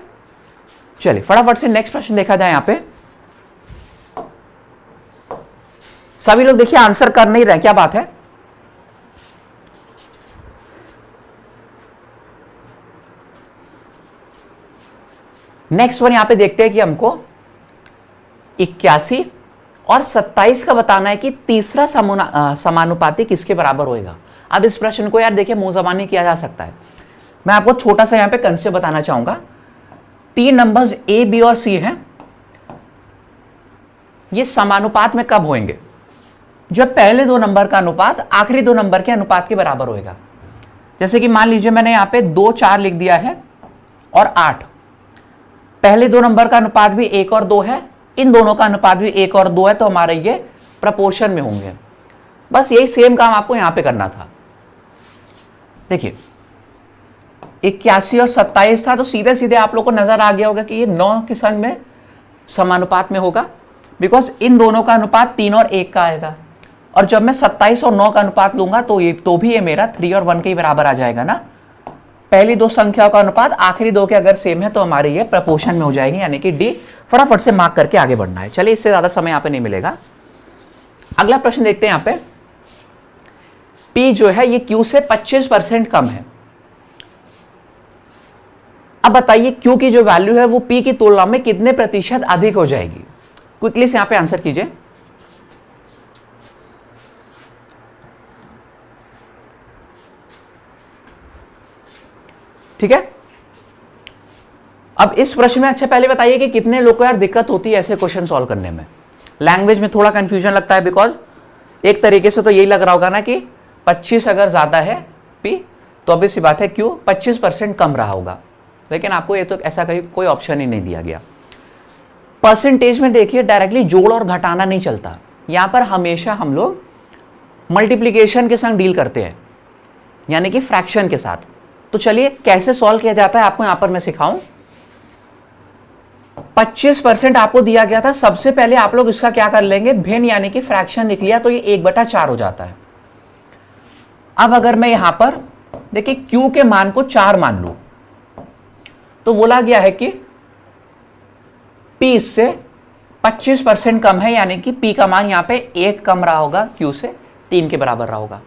चलिए फटाफट से नेक्स्ट प्रश्न देखा जाए। यहां पे सभी लोग देखिए आंसर कर नहीं रहे, क्या बात है? नेक्स्ट वन यहां पे देखते हैं कि हमको 81 और 27 का बताना है कि तीसरा समानुपाती किसके बराबर होएगा। अब इस प्रश्न को यार देखिए मुंह जबानी किया जा सकता है। मैं आपको छोटा सा यहां पे कंसेप्ट बताना चाहूंगा। 3 नंबर्स ए, बी और सी हैं, ये समानुपात में कब होंगे? जब पहले 2 नंबर का अनुपात आखिरी 2 नंबर के अनुपात के बराबर होएगा। जैसे कि मान लीजिए मैंने यहां पे 2 4 लिख दिया है और 8, पहले 2 नंबर का अनुपात भी 1 और 2 है, इन दोनों का अनुपात भी 1 और 2 है, तो हमारे ये प्रपोर्शन में होंगे। बस यही सेम काम आपको यहां पे करना था। देखिए 81 और 27 था, तो सीधे सीधे आप लोग को नजर आ गया होगा कि ये 9 के संग में समानुपात में होगा, बिकॉज इन दोनों का अनुपात 3 और 1 का आएगा। और जब मैं 27 और 9 का अनुपात लूंगा तो भी ये मेरा 3 और 1 के ही बराबर आ जाएगा ना। पहली 2 संख्याओं का अनुपात आखिरी 2 के अगर सेम है तो हमारे ये प्रपोर्शन में हो जाएगी, यानी कि डी। फटाफट से मार्क करके आगे बढ़ना है। चलिए इससे ज्यादा समय यहां पे नहीं मिलेगा। अगला प्रश्न देखते हैं। यहां पे P जो है ये Q से 25% कम है। अब बताइए Q की जो वैल्यू है वो P की तुलना में कितने प्रतिशत अधिक हो जाएगी? क्विकली से यहां पे आंसर कीजिए। ठीक है, अब इस प्रश्न में अच्छा पहले बताइए कि कितने लोग को यार दिक्कत होती है ऐसे क्वेश्चन सॉल्व करने में। लैंग्वेज में थोड़ा कंफ्यूजन लगता है, बिकॉज एक तरीके से तो यही लग रहा होगा ना कि 25 अगर ज्यादा है P, तो ऑब्वियस सी बात है Q 25% कम रहा होगा। लेकिन आपको ये तो ऐसा कहीं कोई ऑप्शन ही नहीं दिया गया। परसेंटेज में देखिए डायरेक्टली जोड़ और घटाना नहीं चलता, यहां पर हमेशा हम लोग मल्टीप्लीकेशन के संग डील करते हैं, यानी कि फ्रैक्शन के साथ। तो चलिए कैसे सॉल्व किया जाता है आपको यहां पर मैं सिखाऊं। 25% आपको दिया गया था, सबसे पहले आप लोग इसका क्या कर लेंगे, भिन्न यानी कि फ्रैक्शन लिख लिया, तो ये 1/4 हो जाता है। अब अगर मैं यहां पर देखिए Q के मान को 4 मान लूं, तो बोला गया है कि P इससे 25% कम है, यानी कि P का मान यहां पे 1 कम रहा होगा, Q से 3 के बराबर रहा होगा।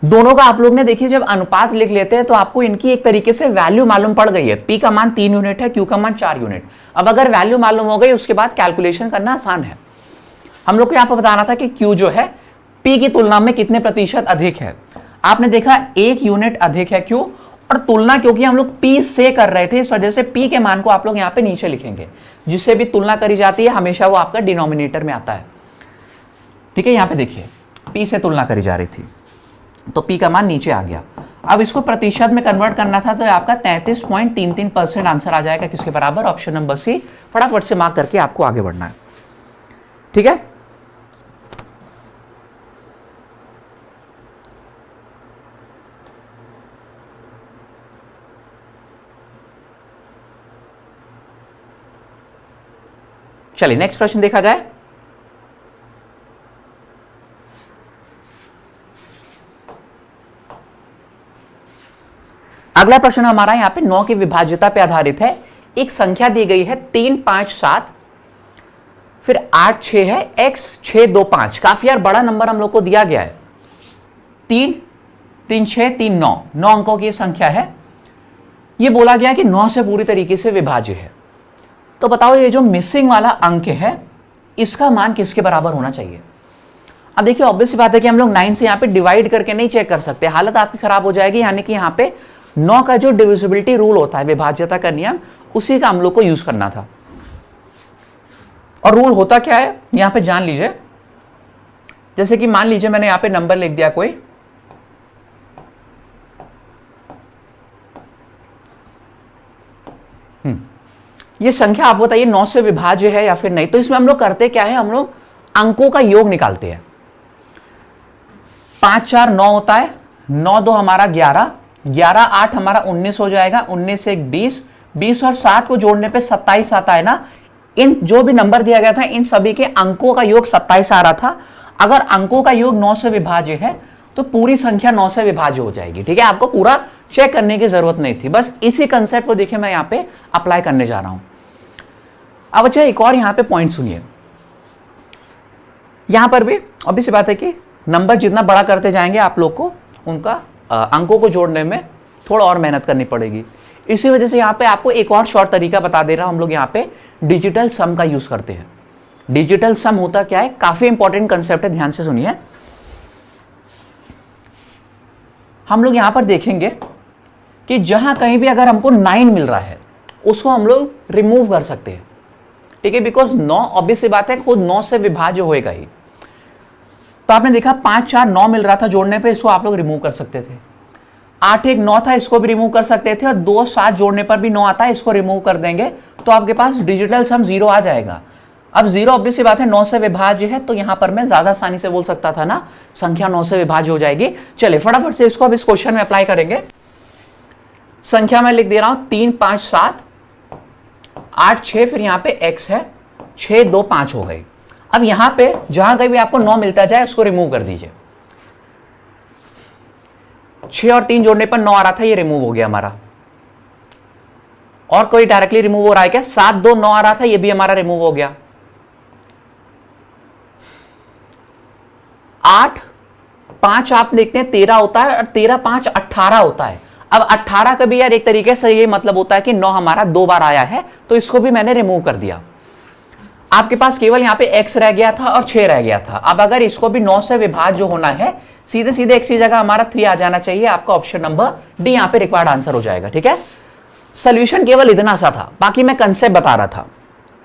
दोनों का आप लोग ने देखिए जब अनुपात लिख लेते हैं तो आपको इनकी एक तरीके से वैल्यू मालूम पड़ गई है। P का मान 3 यूनिट है, Q का मान 4 यूनिट। अब अगर वैल्यू मालूम हो गई उसके बाद कैलकुलेशन करना आसान है। हम लोग को यहां पर बताना था कि Q जो है P की तुलना में कितने प्रतिशत अधिक है। आपने देखा 1 यूनिट अधिक है Q, और तुलना क्योंकि हम लोग P से कर रहे थे इस वजह से P के मान को आप लोग यहां पे नीचे लिखेंगे। जिससे भी तुलना करी जाती है हमेशा वो आपका डिनोमिनेटर में आता है। ठीक है, यहां पे देखिए P से तुलना करी जा रही थी तो P का मान नीचे आ गया। अब इसको प्रतिशत में कन्वर्ट करना था तो आपका 33.33% आंसर आ जाएगा, किसके बराबर, ऑप्शन नंबर सी। फटाफट से मार्क करके आपको आगे बढ़ना है। ठीक है, चलिए नेक्स्ट प्रश्न देखा जाए। अगला प्रश्न हमारा यहां पे 9 की विभाज्यता पे आधारित है। एक संख्या दी गई है 3, 5, 7, फिर 8, 6 है, x 6, 2, 5। काफी यार बड़ा नंबर हम लोग को दिया गया है। 3, 3, 6, 3, 9, 9 अंकों की संख्या है। ये बोला गया कि 9 से पूरी तरीके से विभाज्य है। तो बताओ ये जो मिसिंग वाला अंक है इसका मान किसके बराबर होना चाहिए। अब देखिए ऑब्वियस सी बात है कि हम लोग 9 से यहां पे डिवाइड करके नहीं चेक कर सकते, हालत आपकी खराब हो जाएगी। यानी कि यहां पे 9 का जो डिविजिबिलिटी रूल होता है, विभाज्यता का नियम, उसी का हम लोग को यूज करना था। और रूल होता क्या है यहां पे जान लीजिए। जैसे कि मान लीजिए मैंने यहां पे नंबर लिख दिया कोई, ये संख्या आप बताइए 9 से विभाज्य है या फिर नहीं। तो इसमें हम लोग करते क्या है, हम लोग अंकों का योग निकालते हैं। 5, 4, 9 होता है, 9, 2 हमारा 11, 11, 8 हमारा 19 हो जाएगा, 19 से 1 20, 20 और 7 को जोड़ने पे 27 आता है ना। इन जो भी नंबर दिया गया था इन सभी के अंकों का योग 27 आ रहा था। अगर अंकों का योग 9 से विभाज्य है तो पूरी संख्या 9 से विभाज्य हो जाएगी। ठीक है, आपको पूरा चेक करने की जरूरत नहीं थी, बस इसी कंसेप्ट को देखिए मैं यहां पे अप्लाई करने जा रहा हूं। अब अच्छा एक और यहां पे पॉइंट सुनिए। यहां पर भी ऑब्वियस सी बात है कि नंबर जितना बड़ा करते जाएंगे आप लोग को उनका अंकों को जोड़ने में थोड़ा और मेहनत करनी पड़ेगी। इसी वजह से यहां पे आपको एक और शॉर्ट तरीका बता दे रहा हूं। हम लोग यहां पे डिजिटल सम का यूज करते हैं। डिजिटल सम होता क्या है, काफी इंपॉर्टेंट कंसेप्ट है, ध्यान से सुनिए। हम लोग यहां पर देखेंगे कि जहां कहीं भी अगर हमको 9 मिल रहा है उसको हम लोग रिमूव कर सकते हैं। ठीक है, बिकॉज 9 ऑब्वियस सी बात है खुद 9 से विभाज्य होएगा ही। तो आपने देखा 5, 4, 9 मिल रहा था जोड़ने पे, इसको आप लोग रिमूव कर सकते थे। 8, 1, 9 था, इसको भी रिमूव कर सकते थे। और 2, 7 जोड़ने पर भी 9 आता है, इसको रिमूव कर देंगे तो आपके पास डिजिटल सम 0 आ जाएगा। अब 0 ऑब्वियस सी बात है 9 से विभाज्य है, तो यहां पर मैं ज्यादा आसानी से बोल सकता था ना, संख्या 9 से विभाज्य हो जाएगी। चलिए फटाफट से इसको अब इस क्वेश्चन में अप्लाई करेंगे। संख्या मैं लिख दे रहा हूं 3, 5, 7, 8, 6, फिर यहां पे x है 6, 2, 5 हो गई। अब यहां पे जहां कहीं भी आपको 9 मिलता जाए उसको रिमूव कर दीजिए। 6 और 3 जोड़ने पर 9 आ रहा था, ये रिमूव हो गया हमारा। और कोई डायरेक्टली रिमूव हो रहा है क्या, 7, 2, 9 आ रहा था, ये भी हमारा रिमूव हो गया। 8, 5 आप देखते हैं 13 होता है, और 13, 5, 18 होता है। अब 18 का भी यार एक तरीके से ये मतलब होता है कि 9 हमारा 2 बार आया है, तो इसको भी मैंने रिमूव कर दिया। आपके पास केवल यहां पे x रह गया था और 6 रह गया था। अब अगर इसको भी 9 से विभाज्य होना है, सीधे सीधे x की जगह हमारा 3 आ जाना चाहिए। आपका ऑप्शन नंबर डी यहां पे रिक्वायर्ड आंसर हो जाएगा। ठीक है, सोल्यूशन केवल इतना सा था, बाकी मैं कंसेप्ट बता रहा था।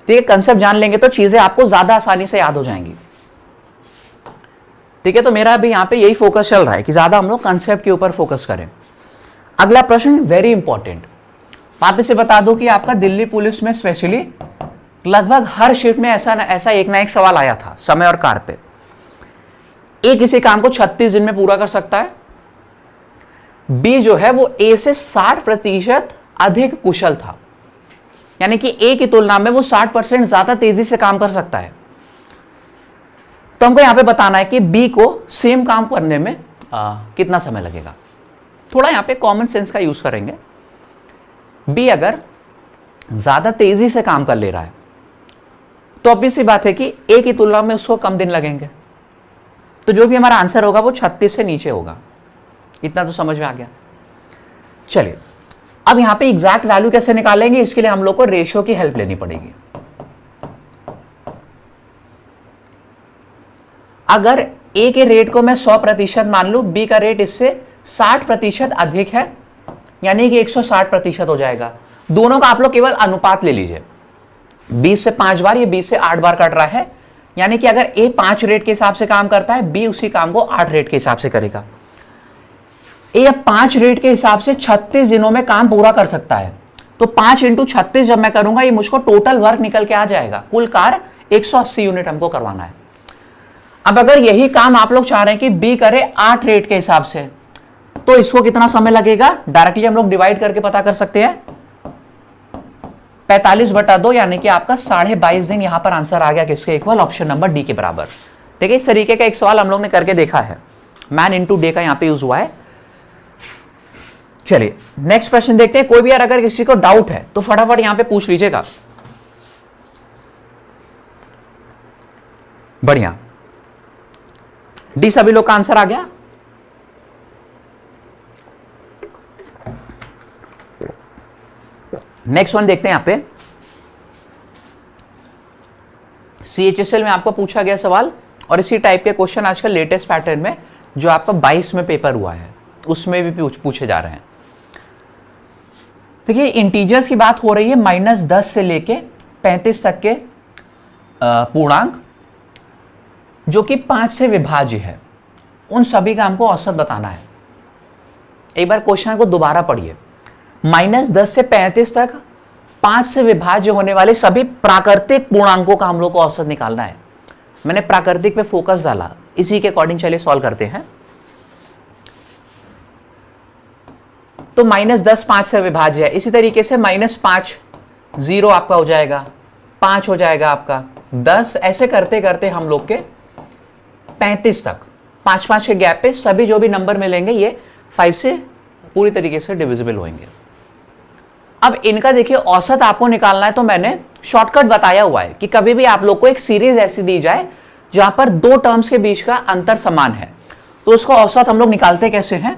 ठीक है, कंसेप्ट जान लेंगे तो चीजें आपको ज्यादा आसानी से याद हो जाएंगी। ठीक है, तो मेरा अभी यहां पे यही फोकस चल रहा है कि ज्यादा हम लोग कंसेप्ट के ऊपर फोकस करें। अगला प्रश्न वेरी इंपॉर्टेंट, वापस से बता दो कि आपका दिल्ली पुलिस में स्पेशली लगभग हर शिफ्ट में ऐसा एक ना एक सवाल आया था समय और कार पे। ए किसी काम को 36 दिन में पूरा कर सकता है, बी जो है वो ए से 60% अधिक कुशल था, यानी कि ए की तुलना में वो 60% ज्यादा तेजी से काम कर सकता है। तो हमको यहां पे बताना है कि बी को सेम काम करने में कितना समय लगेगा। थोड़ा यहां पे कॉमन सेंस का यूज करेंगे। बी अगर ज्यादा तेजी से काम कर ले रहा है तो ऑब्वियस सी बात है कि ए की तुलना में उसको कम दिन लगेंगे, तो जो भी हमारा आंसर होगा वो 36 से नीचे होगा। इतना तो समझ में आ गया। चलिए अब यहां पे एग्जैक्ट वैल्यू कैसे निकालेंगे, इसके लिए हम लोग को रेशियो की हेल्प लेनी पड़ेगी। अगर ए के रेट को मैं 100% मान लूं, बी का रेट इससे 60% अधिक है, यानी कि 160% हो जाएगा। दोनों का आप लोग केवल अनुपात ले लीजिए, 20 से 5 बार, ये 20 से 8 बार कट रहा है, यानी कि अगर ए 5 रेट के हिसाब से काम करता है, बी उसी काम को 8 रेट के हिसाब से करेगा। ए अब 5 रेट के हिसाब से 36 दिनों में काम पूरा कर सकता है, तो 5 × 36 जब मैं करूंगा, ये मुझको टोटल वर्क निकल के आ जाएगा। कुल कार 180 यूनिट हमको करवाना है। अब अगर यही काम आप लोग चाह रहे हैं कि बी करे 8 रेट के हिसाब से, तो इसको कितना समय लगेगा, डायरेक्टली हम लोग डिवाइड करके पता कर सकते हैं। 45/2 यानी कि आपका 22.5 दिन यहां पर आंसर आ गया किसके इक्वल, ऑप्शन नंबर डी के बराबर। ठीक है, इस तरीके का एक सवाल हम लोग ने करके देखा है, मैन इनटू डे का यहां पे यूज हुआ है। चलिए नेक्स्ट क्वेश्चन देखते हैं। कोई भी यार अगर किसी को डाउट है तो फटाफट यहां पे पूछ लीजिएगा। बढ़िया, डी सभी लोग का आंसर आ गया। नेक्स्ट वन देखते हैं यहां पे, सीएचएसएल में आपको पूछा गया सवाल, और इसी टाइप के क्वेश्चन आजकल लेटेस्ट पैटर्न में जो आपका 22 में पेपर हुआ है उसमें भी पूछे जा रहे हैं। देखिए इंटीजर्स की बात हो रही है, -10 से लेके 35 तक के पूर्णांक जो कि 5 से विभाज्य है, उन सभी का हमको औसत बताना है। एक बार क्वेश्चन को दोबारा पढ़िए। -10 से 35 तक 5 से विभाज्य होने वाले सभी प्राकृतिक पूर्णांकों का हम लोग को औसत निकालना है। मैंने प्राकृतिक पे फोकस डाला, इसी के अकॉर्डिंग चलिए सॉल्व करते हैं। तो -10 5 से विभाज्य है, इसी तरीके से -5 0 आपका हो जाएगा, 5 हो जाएगा आपका 10, ऐसे करते करते हम लोग के 35 तक 5-5 के गैप पे सभी जो भी नंबर मिलेंगे ये 5 से पूरी तरीके से डिविजिबल होंगे। अब इनका देखिए औसत आपको निकालना है, तो मैंने शॉर्टकट बताया हुआ है कि कभी भी आप लोग को एक सीरीज ऐसी दी जाए जहां पर 2 टर्म्स के बीच का अंतर समान है, तो उसका औसत हम लोग निकालते कैसे हैं,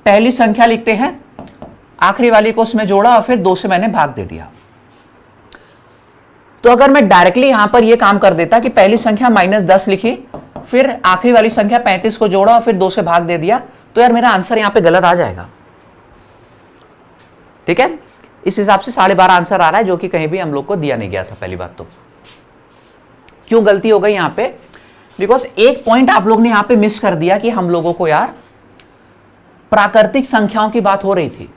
पहली संख्या लिखते हैं, आखिरी वाली को उसमें जोड़ा और फिर 2 से मैंने भाग दे दिया। तो अगर मैं डायरेक्टली यहां पर यह काम कर देता कि पहली संख्या -10 लिखी, फिर आखिरी वाली संख्या 35 को जोड़ा और फिर 2 से भाग दे दिया, तो यार मेरा आंसर यहां पे गलत आ जाएगा। ठीक है, इस हिसाब से 12.5 आंसर आ रहा है, जो कि कहीं भी हम लोग को दिया नहीं गया था। पहली बात तो क्यों गलती हो गई यहां पे, बिकॉज एक पॉइंट आप लोग ने यहां पे मिस कर दिया कि हम लोगों को यार प्राकृतिक संख्याओं की बात हो रही थी,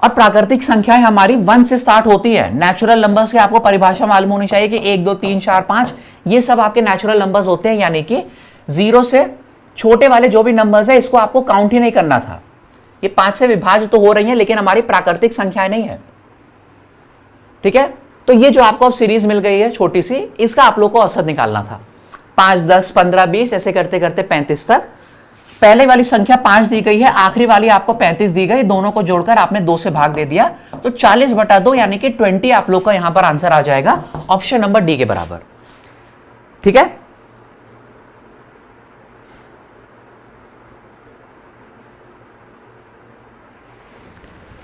और प्राकृतिक संख्याएं हमारी 1 से स्टार्ट होती है। नेचुरल नंबर्स की आपको परिभाषा मालूम होनी चाहिए कि 1 2 3 4 5 ये सब आपके नेचुरल नंबर्स होते हैं, यानी कि 0 से छोटे वाले जो भी नंबर्स है इसको आपको काउंट ही नहीं करना था। ये 5 से विभाज्य तो हो रही है, लेकिन हमारी प्राकृतिक संख्याएं नहीं है। ठीक है, तो ये जो आपको अब सीरीज मिल गई है छोटी सी, इसका आप लोग को औसत निकालना था। 5 10 15 20 ऐसे करते करते 35 तक। पहले वाली संख्या 5 दी गई है, आखिरी वाली आपको 35 दी गई, दोनों को जोड़कर आपने 2 से भाग दे दिया, तो 40/2 यानी कि 20 आप लोग का यहां पर आंसर आ जाएगा, ऑप्शन नंबर डी के बराबर। ठीक है,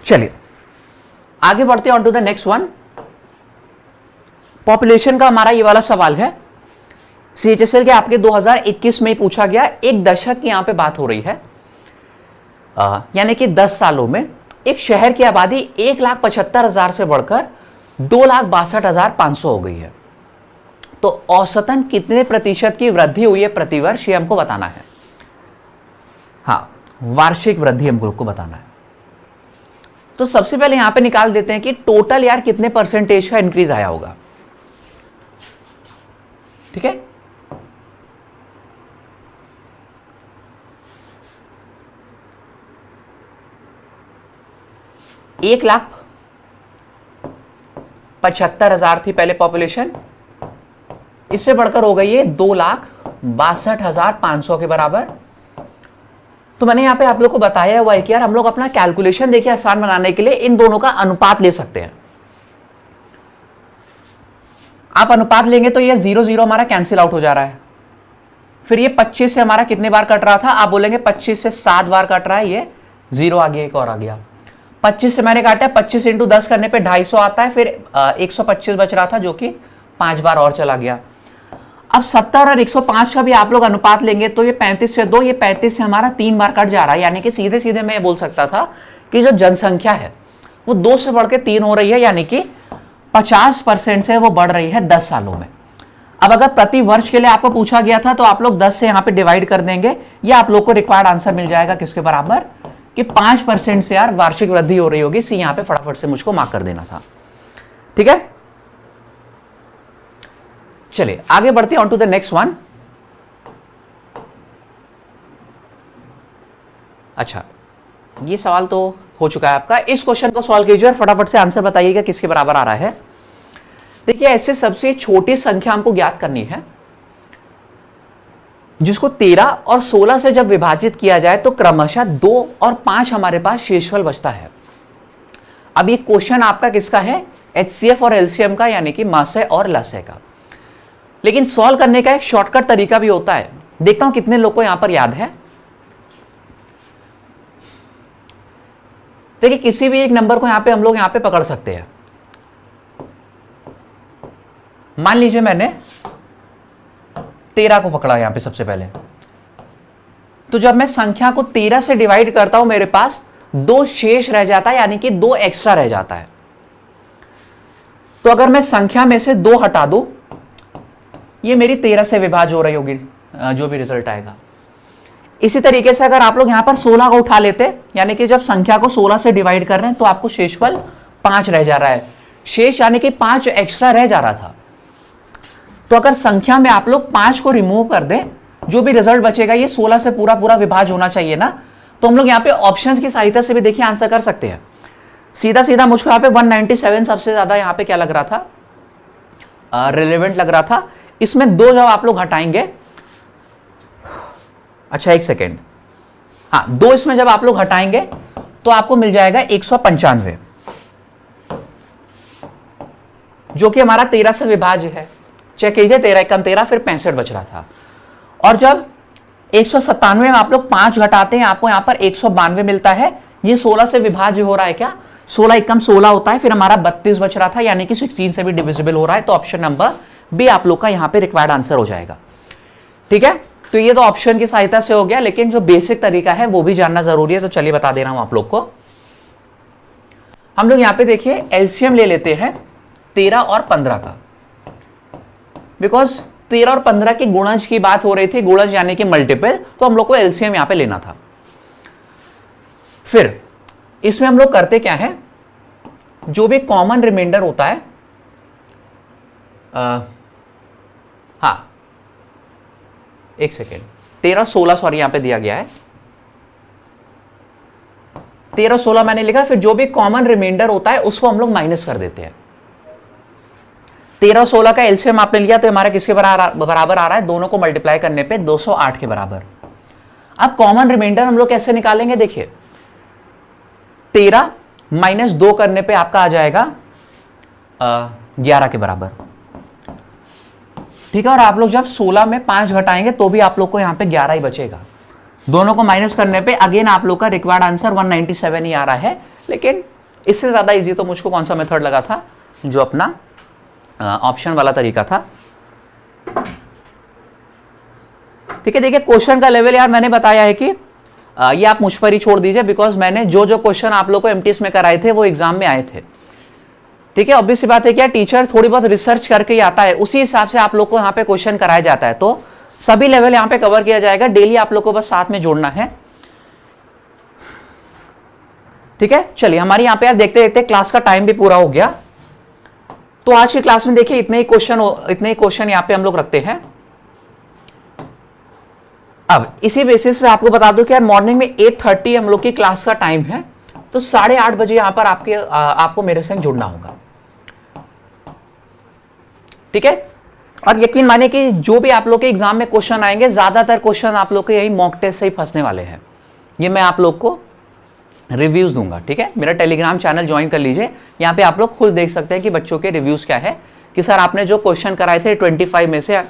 चलिए आगे बढ़ते हैं on to the next one. Population का हमारा ये वाला सवाल है, सीएचएसएल के आपके 2021 में ही पूछा गया। एक दशक की यहां पे बात हो रही है, यानी कि 10 सालों में एक शहर की आबादी 1,75,000 से बढ़कर 2,62,500 हो गई है। तो औसतन कितने प्रतिशत की वृद्धि हुई है प्रतिवर्ष, ये हमको बताना है। हाँ, वार्षिक वृद्धि हमको बताना है। तो सबसे पहले यहां पे निकाल देते हैं कि टोटल यार कितने परसेंटेज का इंक्रीज आया होगा। ठीक है, एक लाख 75,000 थी पहले पॉपुलेशन, इससे बढ़कर हो गई है 2,62,500 के बराबर। तो मैंने यहां पे आप लोग को बताया हुआ है कि यार हम लोग अपना कैलकुलेशन देखिए आसान बनाने के लिए इन दोनों का अनुपात ले सकते हैं। आप अनुपात लेंगे तो ये 0 हमारा कैंसिल आउट हो जा रहा है। फिर ये 25 से हमारा कितने बार कट रहा था, आप बोलेंगे 25 से 7 बार कट रहा है, ये 0 आ गया, एक और आ गया। 25 से मैंने काटा है, 25 इंटू 10 करने पे 250 आता है, फिर 125 बच रहा था जो कि 5 बार और चला गया। अब 70 और 105 का भी आप लोग अनुपात लेंगे तो ये 35 से 2, ये 35 से हमारा 3 बार कट जा रहा है। यानी कि सीधे सीधे मैं बोल सकता था कि जो जनसंख्या है वो 2 से बढ़ के 3 हो रही है, यानी कि 50% से वो बढ़ रही है 10 सालों में। अब अगर प्रति वर्ष के लिए आपको पूछा गया था तो आप लोग 10 से यहां पे डिवाइड कर देंगे, या आप लोग को रिक्वायर्ड आंसर मिल जाएगा किसके बराबर, कि 5% से यार वार्षिक वृद्धि हो रही होगी। सी यहां पे फटाफट से मुझको मार्क कर देना था। ठीक है, चलिए आगे बढ़ते हैं on to the next one. अच्छा, ये सवाल तो हो चुका है आपका। इस क्वेश्चन को सॉल्व कीजिए और फटाफट से आंसर बताइएगा किसके बराबर आ रहा है। देखिए, ऐसे सबसे छोटी संख्या हमको ज्ञात करनी है जिसको 13 और 16 से जब विभाजित किया जाए तो क्रमशः 2 और 5 हमारे पास शेषफल बचता है। अब ये क्वेश्चन आपका किसका है, एचसीएफ और एलसीएम का, यानी कि मासे और लसे का। लेकिन सॉल्व करने का एक शॉर्टकट तरीका भी होता है। देखता हूं कितने लोग को यहां पर याद है। देखिए, किसी भी एक नंबर को हम लोग यहां पे पकड़ सकते हैं। मान लीजिए मैंने 13 को पकड़ा यहां पे सबसे पहले, तो जब मैं संख्या को 13 से डिवाइड करता हूं मेरे पास 2 शेष रह जाता है, यानी कि 2 एक्स्ट्रा रह जाता है। तो अगर मैं संख्या में से 2 हटा दूं, ये मेरी 13 से विभाज्य हो रही होगी जो भी रिजल्ट आएगा। इसी तरीके से अगर आप लोग यहां पर 16 को उठा लेते, यानी कि जब संख्या को 16 से डिवाइड कर रहे हैं तो आपको शेषफल 5 रह जा रहा है। शेष यानी कि 5 एक्स्ट्रा रह जा रहा था। तो अगर संख्या में आप लोग 5 को रिमूव कर दें, जो भी रिजल्ट बचेगा ये 16 से पूरा पूरा विभाज्य होना चाहिए ना। तो हम लोग यहाँ पे ऑप्शंस की सहायता से भी देखिए आंसर कर सकते हैं। सीधा सीधा मुझको यहाँ पे 197 सबसे ज्यादा यहाँ पे क्या लग रहा था, रिलेवेंट लग रहा था। इसमें 2 जब आप लोग हटाएंगे, अच्छा एक सेकेंड, हाँ 2 इसमें जब आप लोग हटाएंगे तो आपको मिल जाएगा 195, जो कि हमारा 13 से विभाज्य है। चेक कीजिए, 13 कम 13, फिर 65 बच रहा था। और जब 197 में आप लोग 5 घटाते हैं, आपको यहां पर 192 मिलता है। ये 16 से विभाज्य हो रहा है क्या, 16 एकम 16 होता है, फिर हमारा 32 बच रहा था, यानी कि 16 से भी डिविजिबल हो रहा है। तो ऑप्शन नंबर बी आप लोग का यहां पे रिक्वायर्ड आंसर हो जाएगा। ठीक है, तो ये तो ऑप्शन की सहायता से हो गया, लेकिन जो बेसिक तरीका है वो भी जानना जरूरी है। तो चलिए बता दे रहा हूं आप लोग को। हम लोग यहां पे देखिए एलसीएम ले लेते हैं 13 और 15 का, बिकॉज 13 और 15 की गुणज की बात हो रही थी, गुणज यानी कि मल्टीपल, तो हम लोग को एलसीएम यहां पे लेना था। फिर इसमें हम लोग करते क्या है, जो भी कॉमन रिमाइंडर होता है, हाँ एक सेकेंड, 13 16 सॉरी यहां पे दिया गया है, 13 16 मैंने लिखा। फिर जो भी कॉमन रिमाइंडर होता है उसको हम लोग माइनस कर देते हैं। 13 16 का एलसीएम आपने लिया तो हमारा किसके बराबर आ रहा है, दोनों को मल्टीप्लाई करने पे 208 के बराबर। अब कॉमन रिमाइंडर हम लोग कैसे निकालेंगे, देखिए 13 माइनस 2 करने पे आपका आ जाएगा 11 के बराबर। ठीक है, और आप लोग जब 16 में 5 घटाएंगे तो भी आप लोग को यहां पे 11 ही बचेगा। दोनों को माइनस करने पे अगेन आप लोग का रिक्वायर्ड आंसर 197 ही आ रहा है। लेकिन इससे ज्यादा इजी तो मुझको कौन सा मेथड लगा था, जो अपना ऑप्शन वाला तरीका था। ठीक है, देखिए क्वेश्चन का लेवल यार मैंने बताया है कि ये आप मुझ पर ही छोड़ दीजिए, बिकॉज मैंने जो जो क्वेश्चन आप लोग को एमटीएस में कराए थे वो एग्जाम में आए थे। ठीक है, ऑब्वियस सी बात है क्या, टीचर थोड़ी बहुत रिसर्च करके ही आता है, उसी हिसाब से आप लोग को यहाँ पे क्वेश्चन कराया जाता है। तो सभी लेवल यहाँ पे कवर किया जाएगा, डेली आप लोग को बस साथ में जोड़ना है। ठीक है, चलिए हमारी यहाँ पे यार देखते देखते क्लास का टाइम भी पूरा हो गया। तो आज की क्लास में देखिए इतने ही क्वेश्चन यहाँ पे हम लोग रखते हैं। अब इसी बेसिस पे आपको बता दूं कि यार मॉर्निंग में 8:30 हम लोग की क्लास का टाइम है, तो 8:30 बजे यहां पर आपको मेरे संग जुड़ना होगा, ठीक है। और यकीन माने कि जो भी आप लोग के एग्जाम में क्वेश्चन आएंगे, ज्यादातर क्वेश्चन आप लोग के यही मॉक टेस्ट से ही फंसने वाले हैं। ये मैं आप लोग को रिव्यूज दूंगा, ठीक है। मेरा टेलीग्राम चैनल ज्वाइन कर लीजिए, यहाँ पे आप लोग खुद देख सकते हैं कि बच्चों के रिव्यूज क्या है, कि सर आपने जो क्वेश्चन कराए थे 25 में से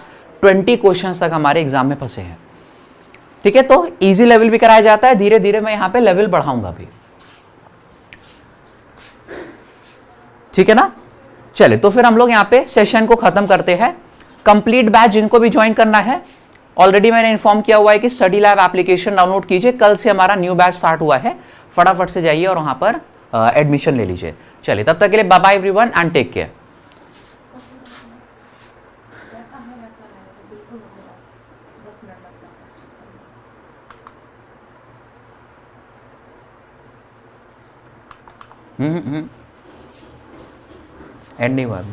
20 क्वेश्चन तक हमारे एग्जाम में फंसे हैं, ठीक है। तो इजी लेवल भी कराया जाता है, धीरे धीरे मैं यहाँ पे लेवल बढ़ाऊंगा भी, ठीक है ना। चले तो फिर हम लोग यहाँ पे सेशन को खत्म करते हैं। कंप्लीट बैच जिनको भी ज्वाइन करना है, ऑलरेडी मैंने इन्फॉर्म किया हुआ है कि स्टडी लैब एप्लीकेशन डाउनलोड कीजिए, कल से हमारा न्यू बैच स्टार्ट हुआ है, फटाफट से जाइए और वहां पर एडमिशन ले लीजिए। चलिए तब तक के लिए bye bye everyone and take care. End नहीं हुआ अभी।